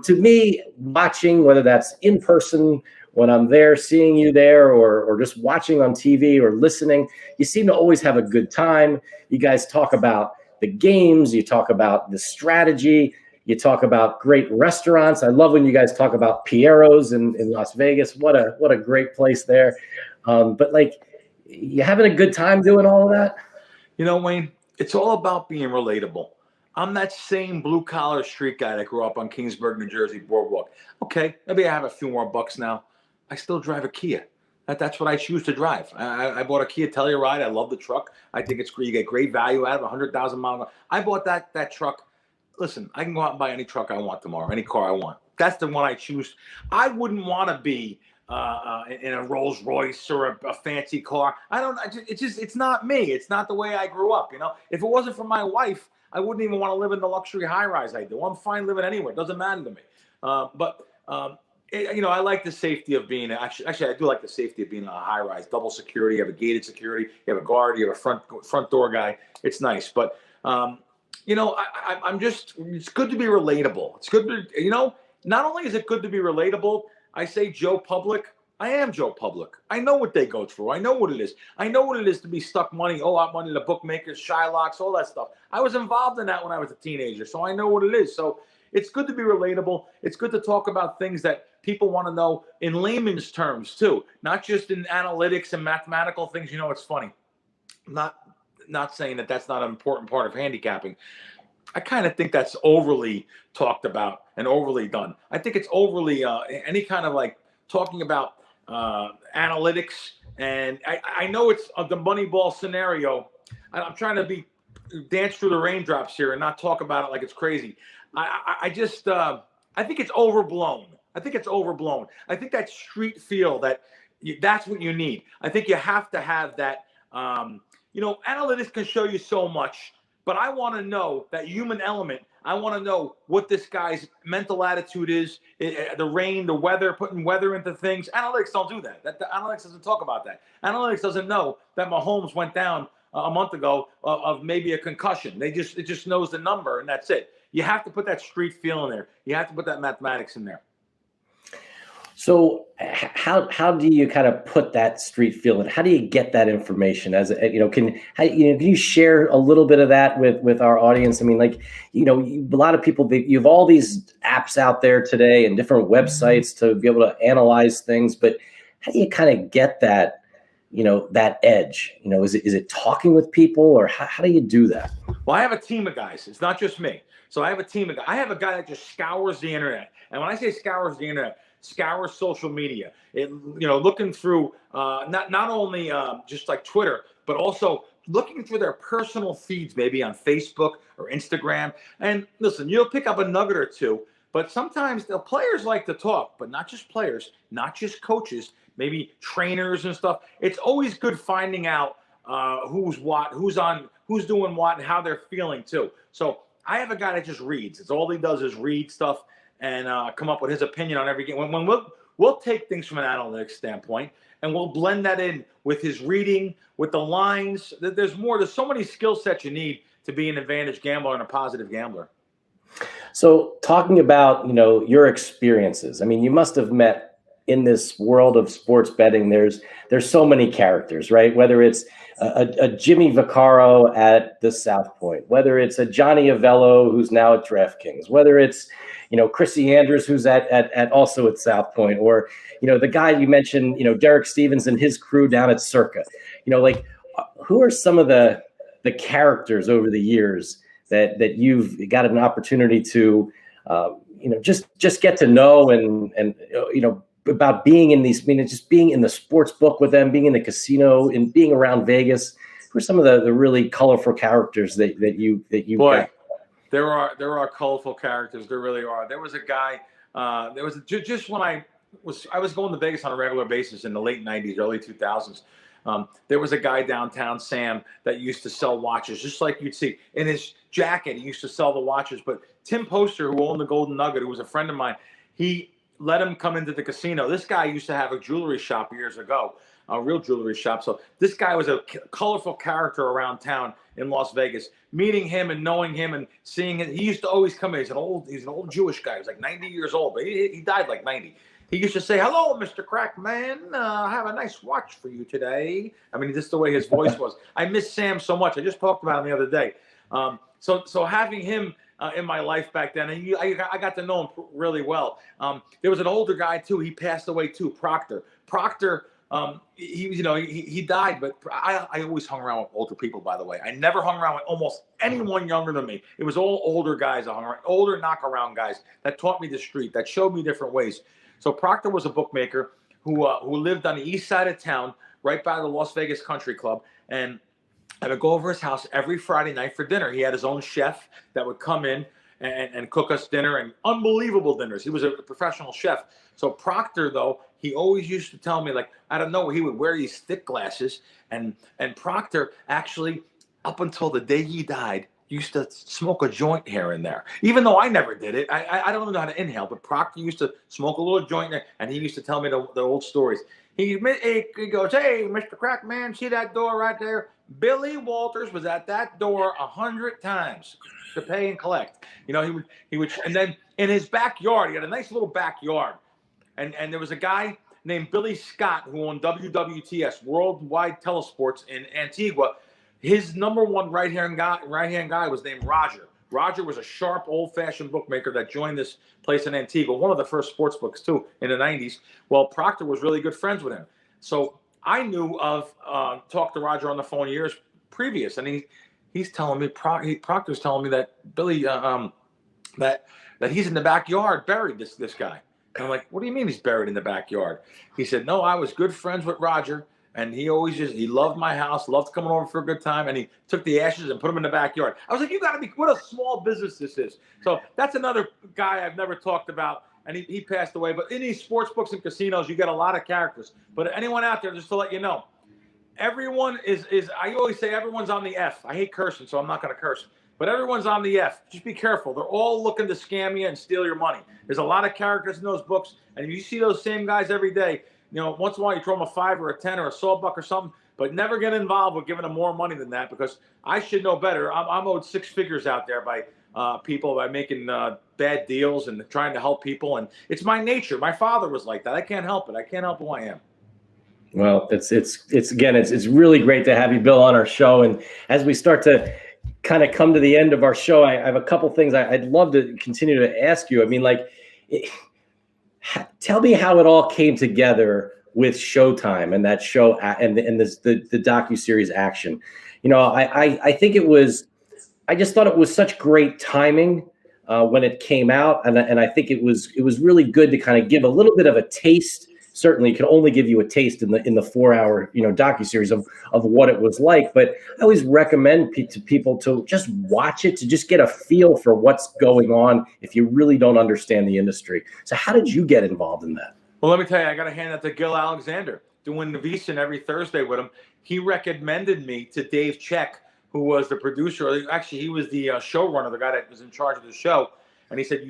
to me, watching, whether that's in person when I'm there, seeing you there, or just watching on TV or listening, you seem to always have a good time. You guys talk about the games, you talk about the strategy, you talk about great restaurants. I love when you guys talk about Piero's in Las Vegas. What a great place there. But like, you having a good time doing all of that? Wayne, it's all about being relatable. I'm that same blue collar street guy that grew up on Kingsburg, New Jersey boardwalk. Okay, maybe I have a few more bucks now. I still drive a Kia. That's what I choose to drive. I bought a Kia Telluride. I love the truck. I think it's great. You get great value out of 100,000 miles. I bought that truck. Listen, I can go out and buy any truck I want tomorrow, any car I want. That's the one I choose. I wouldn't want to be in a Rolls Royce or a fancy car. It's not me. It's not the way I grew up. If it wasn't for my wife, I wouldn't even want to live in the luxury high rise I do. I'm fine living anywhere. It doesn't matter to me. I like the safety of being actually I do like the safety of being in a high rise, double security. You have a gated security, you have a guard, you have a front door guy. It's nice, but I'm just, it's good to be relatable. It's good to, not only is it good to be relatable, I say Joe Public. I am Joe Public. I know what they go through. I know what it is. I know what it is to be stuck money, out money to bookmakers, Shylocks, all that stuff. I was involved in that when I was a teenager, so I know what it is. So it's good to be relatable. It's good to talk about things that people want to know in layman's terms too, not just in analytics and mathematical things. It's funny. Not saying that that's not an important part of handicapping. I kind of think that's overly talked about and overly done. I think it's overly any kind of like talking about analytics. And I know it's the Moneyball scenario. I'm trying to dance through the raindrops here and not talk about it like it's crazy. I think it's overblown. I think that street feel that's what you need. I think you have to have that. Analytics can show you so much, but I want to know that human element. I want to know what this guy's mental attitude is, the rain, the weather, putting weather into things. Analytics don't do that. The analytics doesn't talk about that. Analytics doesn't know that Mahomes went down a month ago of maybe a concussion. It just knows the number, and that's it. You have to put that street feel in there. You have to put that mathematics in there. So how do you kind of put that street feel in? How do you get that information? Can you share a little bit of that with our audience? I mean, a lot of people, you have all these apps out there today and different websites to be able to analyze things, but how do you kind of get that, that edge? Is it talking with people, or how do you do that? Well, I have a team of guys. It's not just me. So I have a team of guys. I have a guy that just scours the internet. And when I say scours the internet, scour social media, looking through not only just like Twitter, but also looking through their personal feeds, maybe on Facebook or Instagram. And listen, you'll pick up a nugget or two, but sometimes the players like to talk, but not just players, not just coaches, maybe trainers and stuff. It's always good finding out who's doing what and how they're feeling too. So I have a guy that just reads. It's all he does is read stuff and come up with his opinion on every game. When we'll take things from an analytics standpoint, and we'll blend that in with his reading, with the lines. There's so many skill sets you need to be an advantage gambler and a positive gambler. So talking about, your experiences, I mean, you must have met in this world of sports betting, there's so many characters, right? Whether it's a Jimmy Vaccaro at the South Point, whether it's a Johnny Avello who's now at DraftKings, whether it's Chrissy Andrews who's at also at South Point, or the guy you mentioned, Derek Stevens and his crew down at Circa. Who are some of the characters over the years that you've got an opportunity to just get to know and about being in these, just being in the sports book with them, being in the casino and being around Vegas? Who are some of the really colorful characters that you Boy, got? There are colorful characters. There really are. There was a guy. Just when I was going to Vegas on a regular basis in the late '90s, early 2000s. There was a guy downtown, Sam, that used to sell watches, just like you'd see in his jacket. He used to sell the watches. But Tim Poster, who owned the Golden Nugget, who was a friend of mine, he let him come into the casino. This guy used to have a jewelry shop years ago, a real jewelry shop. So this guy was a colorful character around town in Las Vegas. Meeting him and knowing him and seeing him, he used to always come in. He's an old Jewish guy. He was like 90 years old, but he died like 90. He used to say, "Hello, Mr. Crackman. I have a nice watch for you today." I mean, just the way his voice was. I miss Sam so much. I just talked about him the other day. So having him in my life back then, and I got to know him really well. There was an older guy too. He passed away too, Proctor. Proctor, he died, but I always hung around with older people. By the way, I never hung around with almost anyone younger than me. It was all older guys I hung around, older knockaround guys that taught me the street, that showed me different ways. So Proctor was a bookmaker who lived on the east side of town, right by the Las Vegas Country Club, and I would go over his house every Friday night for dinner. He had his own chef that would come in and cook us dinner, and unbelievable dinners. He was a professional chef. So Proctor, though, he always used to tell me, like, I don't know, he would wear these thick glasses, and Proctor actually, up until the day he died, used to smoke a joint here and there. Even though I never did it, I don't even know how to inhale, but Proctor used to smoke a little joint there, and he used to tell me the old stories. He goes, "Hey, Mr. Crack Man, see that door right there? Billy Walters was at that door 100 times to pay and collect." You know, he would, and then in his backyard, he had a nice little backyard, and there was a guy named Billy Scott who owned WWTS, Worldwide Telesports in Antigua. His number one right-hand guy was named Roger. Roger was a sharp, old-fashioned bookmaker that joined this place in Antigua, one of the first sports books, too, in the 90s. Well, Proctor was really good friends with him. So I knew of, talked to Roger on the phone years previous, and he's telling me, Proctor's telling me that Billy, that he's in the backyard buried, this guy. And I'm like, what do you mean he's buried in the backyard? He said, no, I was good friends with Roger, and he always he loved my house, loved coming over for a good time, and he took the ashes and put them in the backyard. I was like, you got to be, what a small business this is. So that's another guy I've never talked about, and he passed away. But in these sports books and casinos, you get a lot of characters. But anyone out there, just to let you know, everyone is I always say everyone's on the F. I hate cursing, so I'm not going to curse. But everyone's on the F. Just be careful. They're all looking to scam you and steal your money. There's a lot of characters in those books, and if you see those same guys every day, you know, once in a while you throw them a 5 or a 10 or a sawbuck or something, but never get involved with giving them more money than that, because I should know better. I'm owed 6 figures out there by people, by making bad deals and trying to help people, and it's my nature. My father was like that. I can't help it. I can't help who I am. Well, it's again, it's really great to have you, Bill, on our show. And as we start to kind of come to the end of our show, I have a couple things I'd love to continue to ask you. I mean, like, tell me how it all came together with Showtime and that show and the docu-series Action. You know, I think it was, I just thought it was such great timing when it came out, and I think it was really good to kind of give a little bit of a taste. Certainly, it could only give you a taste in the 4-hour docu-series of what it was like. But I always recommend to people to just watch it, to just get a feel for what's going on if you really don't understand the industry. So how did you get involved in that? Well, let me tell you, I got to hand that to Gil Alexander, doing the VSiN every Thursday with him. He recommended me to Dave Check, who was the producer. Actually, he was the showrunner, the guy that was in charge of the show. And he said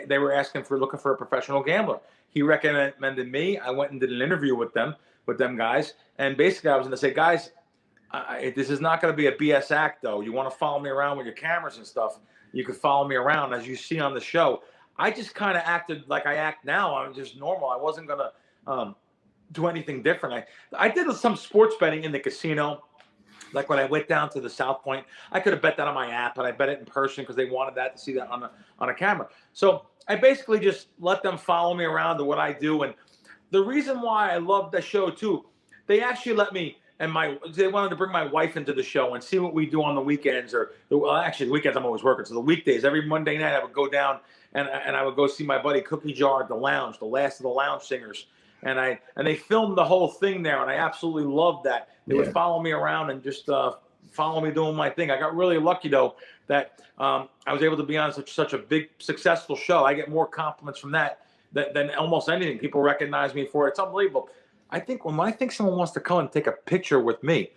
they were looking for a professional gambler. He recommended me. I went and did an interview with them guys. And basically, I was going to say, guys, this is not going to be a BS act, though. You want to follow me around with your cameras and stuff, you could follow me around, as you see on the show. I just kind of acted like I act now. I'm just normal. I wasn't going to do anything different. I did some sports betting in the casino. Like when I went down to the South Point, I could have bet that on my app, but I bet it in person because they wanted that to see that on a camera. So I basically just let them follow me around to what I do. And the reason why I love the show too, they actually let me, and they wanted to bring my wife into the show and see what we do on the weekends, actually the weekends I'm always working. So the weekdays, every Monday night I would go down and I would go see my buddy Cookie Jar at the lounge, the last of the lounge singers. And they filmed the whole thing there, and I absolutely loved that. They would follow me around and just follow me doing my thing. I got really lucky, though, that I was able to be on such a big, successful show. I get more compliments from that than almost anything. People recognize me for it. It's unbelievable. I think when I think someone wants to come and take a picture with me,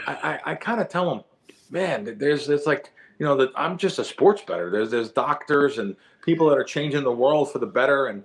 I kind of tell them, man, there's like, that I'm just a sports bettor. There's doctors and people that are changing the world for the better, and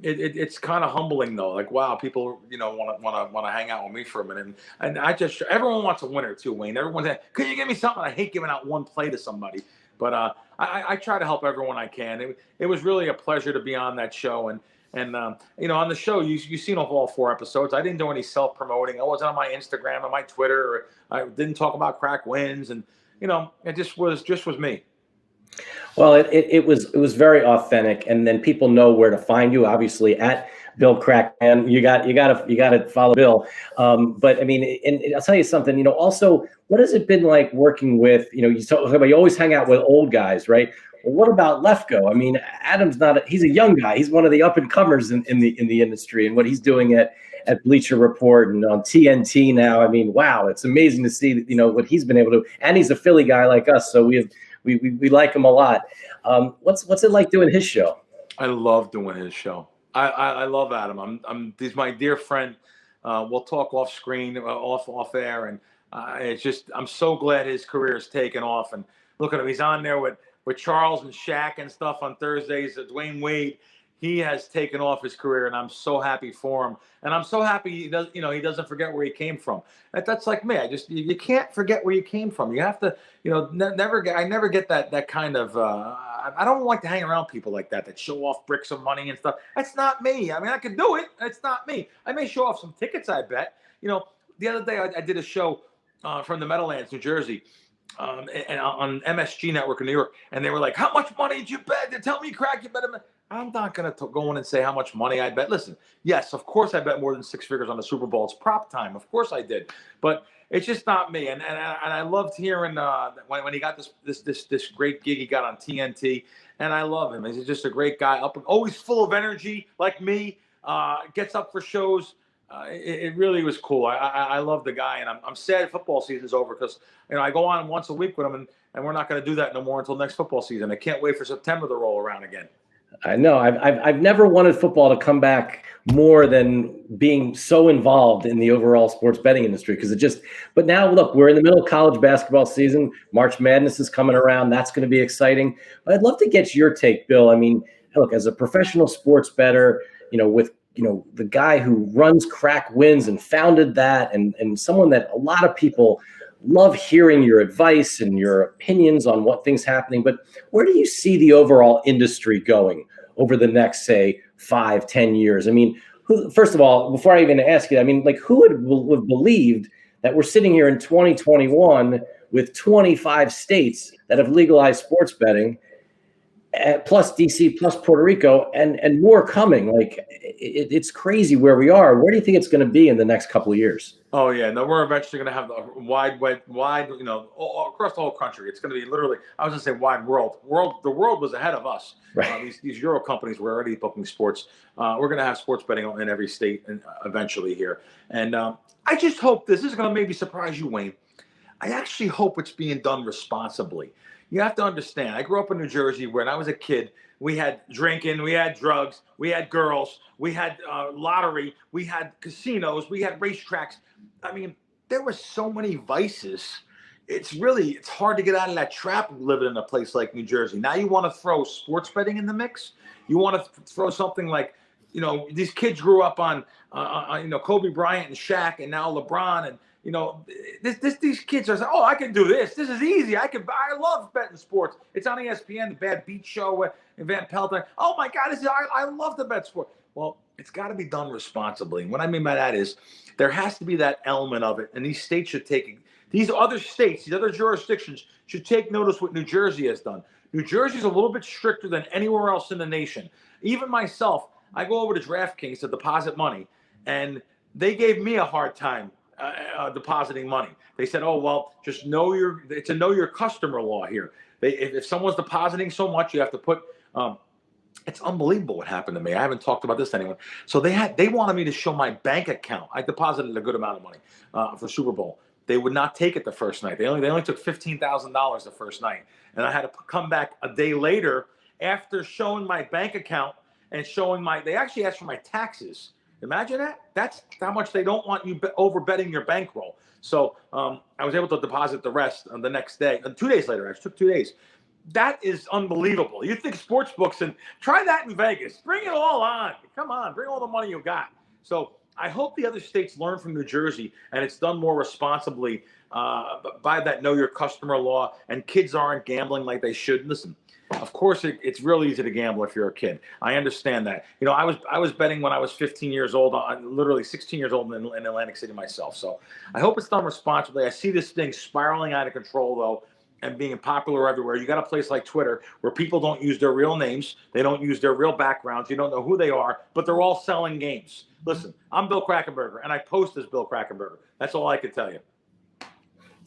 it's kind of humbling, though. Like, wow, people want to hang out with me for a minute, and everyone wants a winner too, Wayne. Everyone's like, can you give me something? I hate giving out one play to somebody, but I try to help everyone I can. It was really a pleasure to be on that show, and on the show you've seen all 4 episodes. I didn't do any self-promoting. I wasn't on my Instagram or my Twitter, or I didn't talk about KrackWins, and it just was me. Well, it was very authentic, and then people know where to find you. Obviously, at Bill Crackman, you got to follow Bill. But I mean, and I'll tell you something. Also, what has it been like working with? You talk about, you always hang out with old guys, right? Well, what about Lefko? I mean, Adam's he's a young guy. He's one of the up and comers in the industry, and what he's doing at Bleacher Report and on TNT now. I mean, wow, it's amazing to see what he's been able to. And he's a Philly guy like us, so we like him a lot. What's it like doing his show? I love doing his show. I love Adam. He's my dear friend. We'll talk off screen, off air, and it's just I'm so glad his career has taken off. And look at him; he's on there with Charles and Shaq and stuff on Thursdays. Dwayne Wade, he has taken off his career, and I'm so happy for him. And I'm so happy he doesn't forget where he came from. That's like me. You can't forget where you came from. You have to I never get that kind of. I don't like to hang around people like that show off bricks of money and stuff. That's not me. I mean, I could do it. It's not me. I may show off some tickets, I bet. The other day I did a show from the Meadowlands, New Jersey, and on MSG Network in New York, and they were like, "How much money did you bet? Tell me, Crack, you bet." I'm not going to go in and say how much money I bet. Listen, yes, of course I bet more than six figures on the Super Bowl. It's prop time. Of course I did. But it's just not me. And I loved hearing when he got this great gig he got on TNT. And I love him. He's just a great guy, always full of energy like me, gets up for shows. It really was cool. I love the guy. And I'm sad football season's over because I go on once a week with him, and we're not going to do that no more until next football season. I can't wait for September to roll around again. I know. I've never wanted football to come back more than being so involved in the overall sports betting industry but now look, we're in the middle of college basketball season. March Madness is coming around. That's going to be exciting. But I'd love to get your take, Bill. I mean, look, as a professional sports bettor, with the guy who runs KrackWins and founded that, and someone that a lot of people love hearing your advice and your opinions on what things happening. But where do you see the overall industry going over the next, say, 5-10 years? I mean, first of all, before I even ask you, I mean, like, who would have believed that we're sitting here in 2021 with 25 states that have legalized sports betting, plus DC, plus Puerto Rico, and more coming? Like, it's crazy where we are. Where do you think it's going to be in the next couple of years? Oh yeah, no, we're eventually going to have the wide, all across the whole country. It's going to be literally, I was going to say wide world. The world was ahead of us. Right. These Euro companies were already booking sports. We're going to have sports betting in every state and eventually here. And I just hope this is going to maybe surprise you, Wayne. I actually hope it's being done responsibly. You have to understand, I grew up in New Jersey when I was a kid. We had drinking, we had drugs, we had girls, we had lottery, we had casinos, we had racetracks. I mean, there were so many vices. It's hard to get out of that trap living in a place like New Jersey. Now you want to throw sports betting in the mix. You want to throw something like, these kids grew up on Kobe Bryant and Shaq, and now LeBron, and these kids are saying, "Oh, I can do this. This is easy. I love betting sports. It's on ESPN, the Bad Beat Show with Van Pelton. Oh my God, I love to bet sport." Well, it's got to be done responsibly. And what I mean by that is there has to be that element of it. And these states should take, these other states, these other jurisdictions should take notice what New Jersey has done. New Jersey is a little bit stricter than anywhere else in the nation. Even myself, I go over to DraftKings to deposit money, and they gave me a hard time depositing money. They said, "Oh, well, just know your customer law here. If someone's depositing so much, you have to put." It's unbelievable what happened to me. I haven't talked about this to anyone. So they wanted me to show my bank account. I deposited a good amount of money for Super Bowl. They would not take it the first night. They only took $15,000 the first night, and I had to come back a day later after showing my bank account and showing they actually asked for my taxes. Imagine that. That's how much they don't want you over betting your bankroll. So I was able to deposit the rest on the next day. 2 days later, it took 2 days. That is unbelievable. You think sports books, and try that in Vegas. Bring it all on. Come on, bring all the money you got. So I hope the other states learn from New Jersey, and it's done more responsibly by that know your customer law, and kids aren't gambling like they should. Listen, of course, it's real easy to gamble if you're a kid. I understand that. I was betting when I was 15 years old, literally 16 years old in Atlantic City myself. So I hope it's done responsibly. I see this thing spiraling out of control, though, and being popular everywhere. You got a place like Twitter where people don't use their real names. They don't use their real backgrounds. You don't know who they are, but they're all selling games. Listen, I'm Bill Krackomberger, and I post as Bill Krackomberger. That's all I can tell you.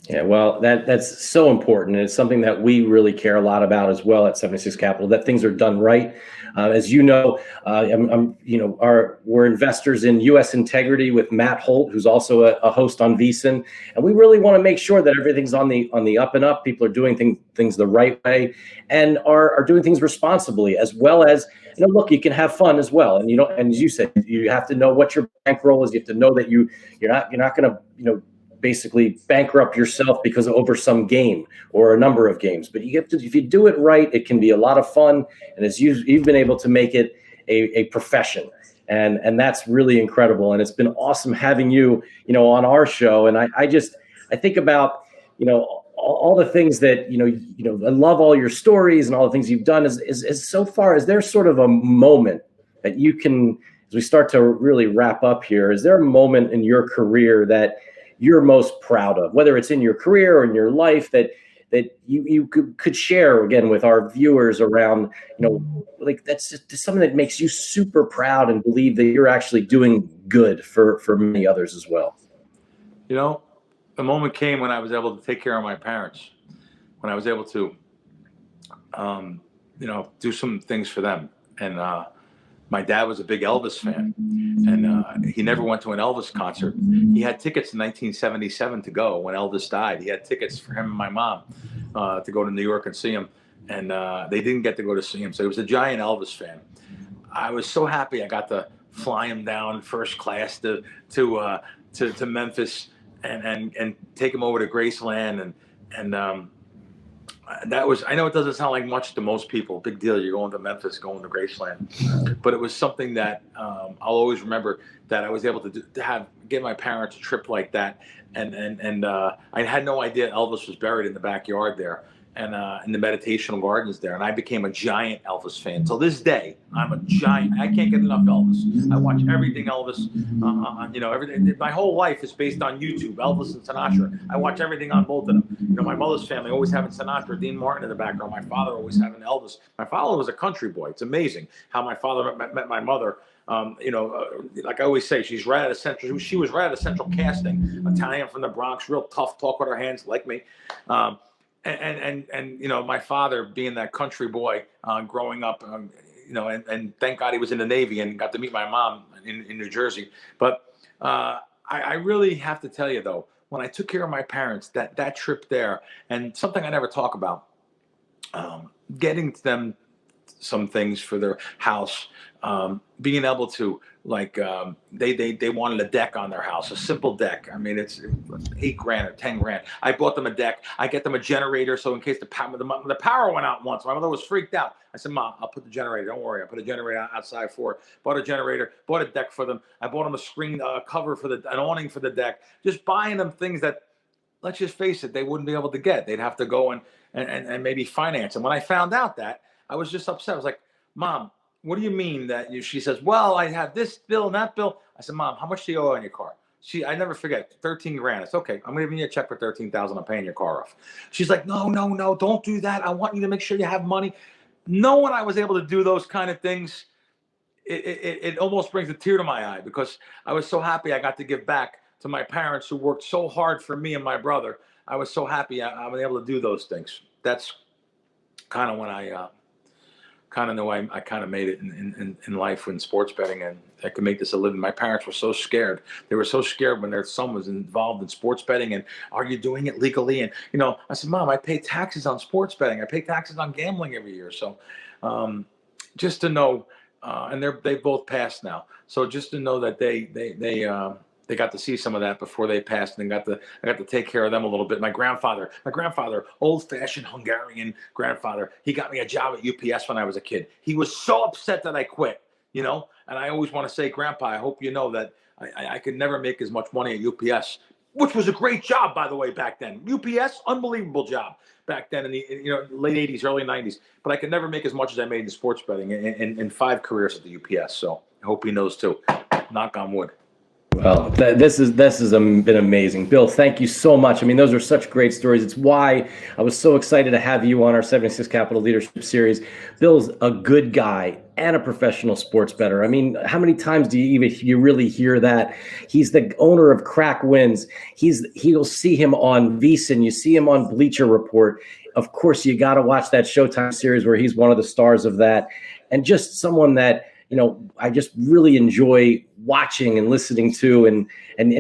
Yeah, well, that's so important. And it's something that we really care a lot about as well at 76 Capital, that things are done right. As you know, we're investors in U.S. Integrity with Matt Holt, who's also a host on VSiN, and we really want to make sure that everything's on the up and up. People are doing things the right way and are doing things responsibly, as well as, look, you can have fun as well. And and as you said, you have to know what your bankroll is. You have to know that you're not going to basically bankrupt yourself because over some game or a number of games. But you have to, if you do it right, it can be a lot of fun. And as you've been able to make it a profession. And that's really incredible. And it's been awesome having you, on our show. And I think about, all the things that, I love all your stories and all the things you've done is so far. Is there sort of a moment that you can, as we start to really wrap up here, is there a moment in your career that you're most proud of, whether it's in your career or in your life, that you could share again with our viewers around, like that's just something that makes you super proud and believe that you're actually doing good for many others as well? The moment came when I was able to take care of my parents, when I was able to, do some things for them. And my dad was a big Elvis fan, and he never went to an Elvis concert. He had tickets in 1977 to go when Elvis died. He had tickets for him and my mom to go to New York and see him, and they didn't get to go to see him. So he was a giant Elvis fan. I was so happy I got to fly him down first class to Memphis and take him over to Graceland, and that was, I know it doesn't sound like much to most people, big deal, you're going to Memphis, going to Graceland, but it was something that I'll always remember, that I was able to give my parents a trip like that, and I had no idea Elvis was buried in the backyard there, and in the meditational gardens there, and I became a giant Elvis fan. Till this day, I'm a giant. I can't get enough Elvis. I watch everything Elvis. Everything. My whole life is based on YouTube. Elvis and Sinatra. I watch everything on both of them. My mother's family always having Sinatra, Dean Martin in the background. My father always having Elvis. My father was a country boy. It's amazing how my father met my mother. Like I always say, she's right out of Central. She was right out of Central Casting. Italian from the Bronx, real tough, talk with her hands, like me. And my father being that country boy growing up, and thank God he was in the Navy and got to meet my mom in New Jersey. But I really have to tell you, though, when I took care of my parents, that trip there, and something I never talk about, getting them some things for their house, being able to, like, they wanted a deck on their house, a simple deck. I mean, it's $8,000 or $10,000. I bought them a deck. I get them a generator, so in case the power went out once, my mother was freaked out. I said, Mom, I'll put the generator. Don't worry. I put a generator outside for it. Bought a generator. Bought a deck for them. I bought them a screen cover for an awning for the deck. Just buying them things that, let's just face it, they wouldn't be able to get. They'd have to go and maybe finance. And when I found out that, I was just upset. I was like, Mom, what do you mean that you? She says, well, I have this bill and that bill. I said, Mom, how much do you owe on your car? I never forget, $13,000. It's okay. I'm giving you a check for $13,000. I'm paying your car off. She's like, no, don't do that. I want you to make sure you have money. Knowing I was able to do those kind of things, it almost brings a tear to my eye, because I was so happy I got to give back to my parents who worked so hard for me and my brother. I was so happy I was able to do those things. That's kind of when I kind of know I kind of made it in life in sports betting, and I could make this a living. My parents were so scared. They were so scared when their son was involved in sports betting, and are you doing it legally? And, I said, Mom, I pay taxes on sports betting. I pay taxes on gambling every year. So just to know, and they both passed now. So just to know that they got to see some of that before they passed, and I got to take care of them a little bit. My grandfather, old-fashioned Hungarian grandfather, he got me a job at UPS when I was a kid. He was so upset that I quit, and I always want to say, Grandpa, I hope you know that I could never make as much money at UPS, which was a great job, by the way, back then. UPS, unbelievable job back then in the late 80s, early 90s. But I could never make as much as I made in sports betting in 5 careers at the UPS. So I hope he knows too. Knock on wood. Well, this has been amazing. Bill, thank you so much. I mean, those are such great stories. It's why I was so excited to have you on our 76 Capital Leadership Series. Bill's a good guy and a professional sports bettor. I mean, how many times do you really hear that? He's the owner of KrackWins. You'll see him on VSiN. You see him on Bleacher Report. Of course, you got to watch that Showtime series where he's one of the stars of that, and just someone that, you know, I just really enjoy watching and listening to, and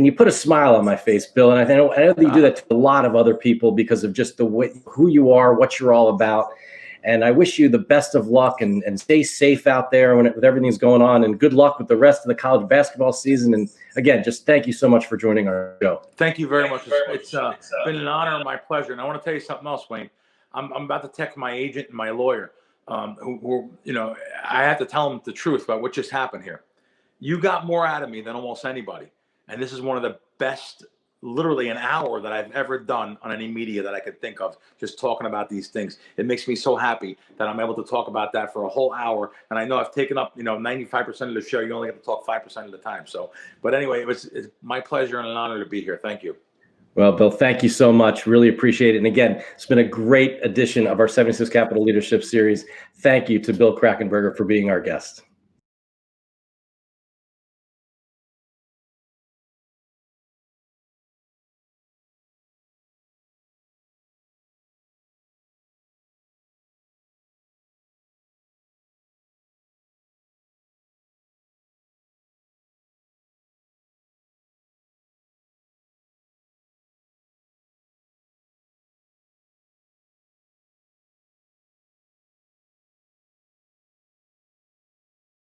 you put a smile on my face, Bill. And I know that you do that to a lot of other people because of just the way, who you are, what you're all about. And I wish you the best of luck, and stay safe out there with everything's going on, and good luck with the rest of the college basketball season. And again, just thank you so much for joining our show. Thank you very much. It's been an honor and my pleasure. And I want to tell you something else, Wayne. I'm about to text my agent and my lawyer, who, you know, I have to tell them the truth about what just happened here. You got more out of me than almost anybody. And this is one of the best, literally an hour that I've ever done on any media that I could think of, just talking about these things. It makes me so happy that I'm able to talk about that for a whole hour. And I know I've taken up, 95% of the show. You only get to talk 5% of the time. So, but anyway, it's my pleasure and an honor to be here. Thank you. Well, Bill, thank you so much. Really appreciate it. And again, it's been a great edition of our 76 Capital Leadership Series. Thank you to Bill Krackomberger for being our guest.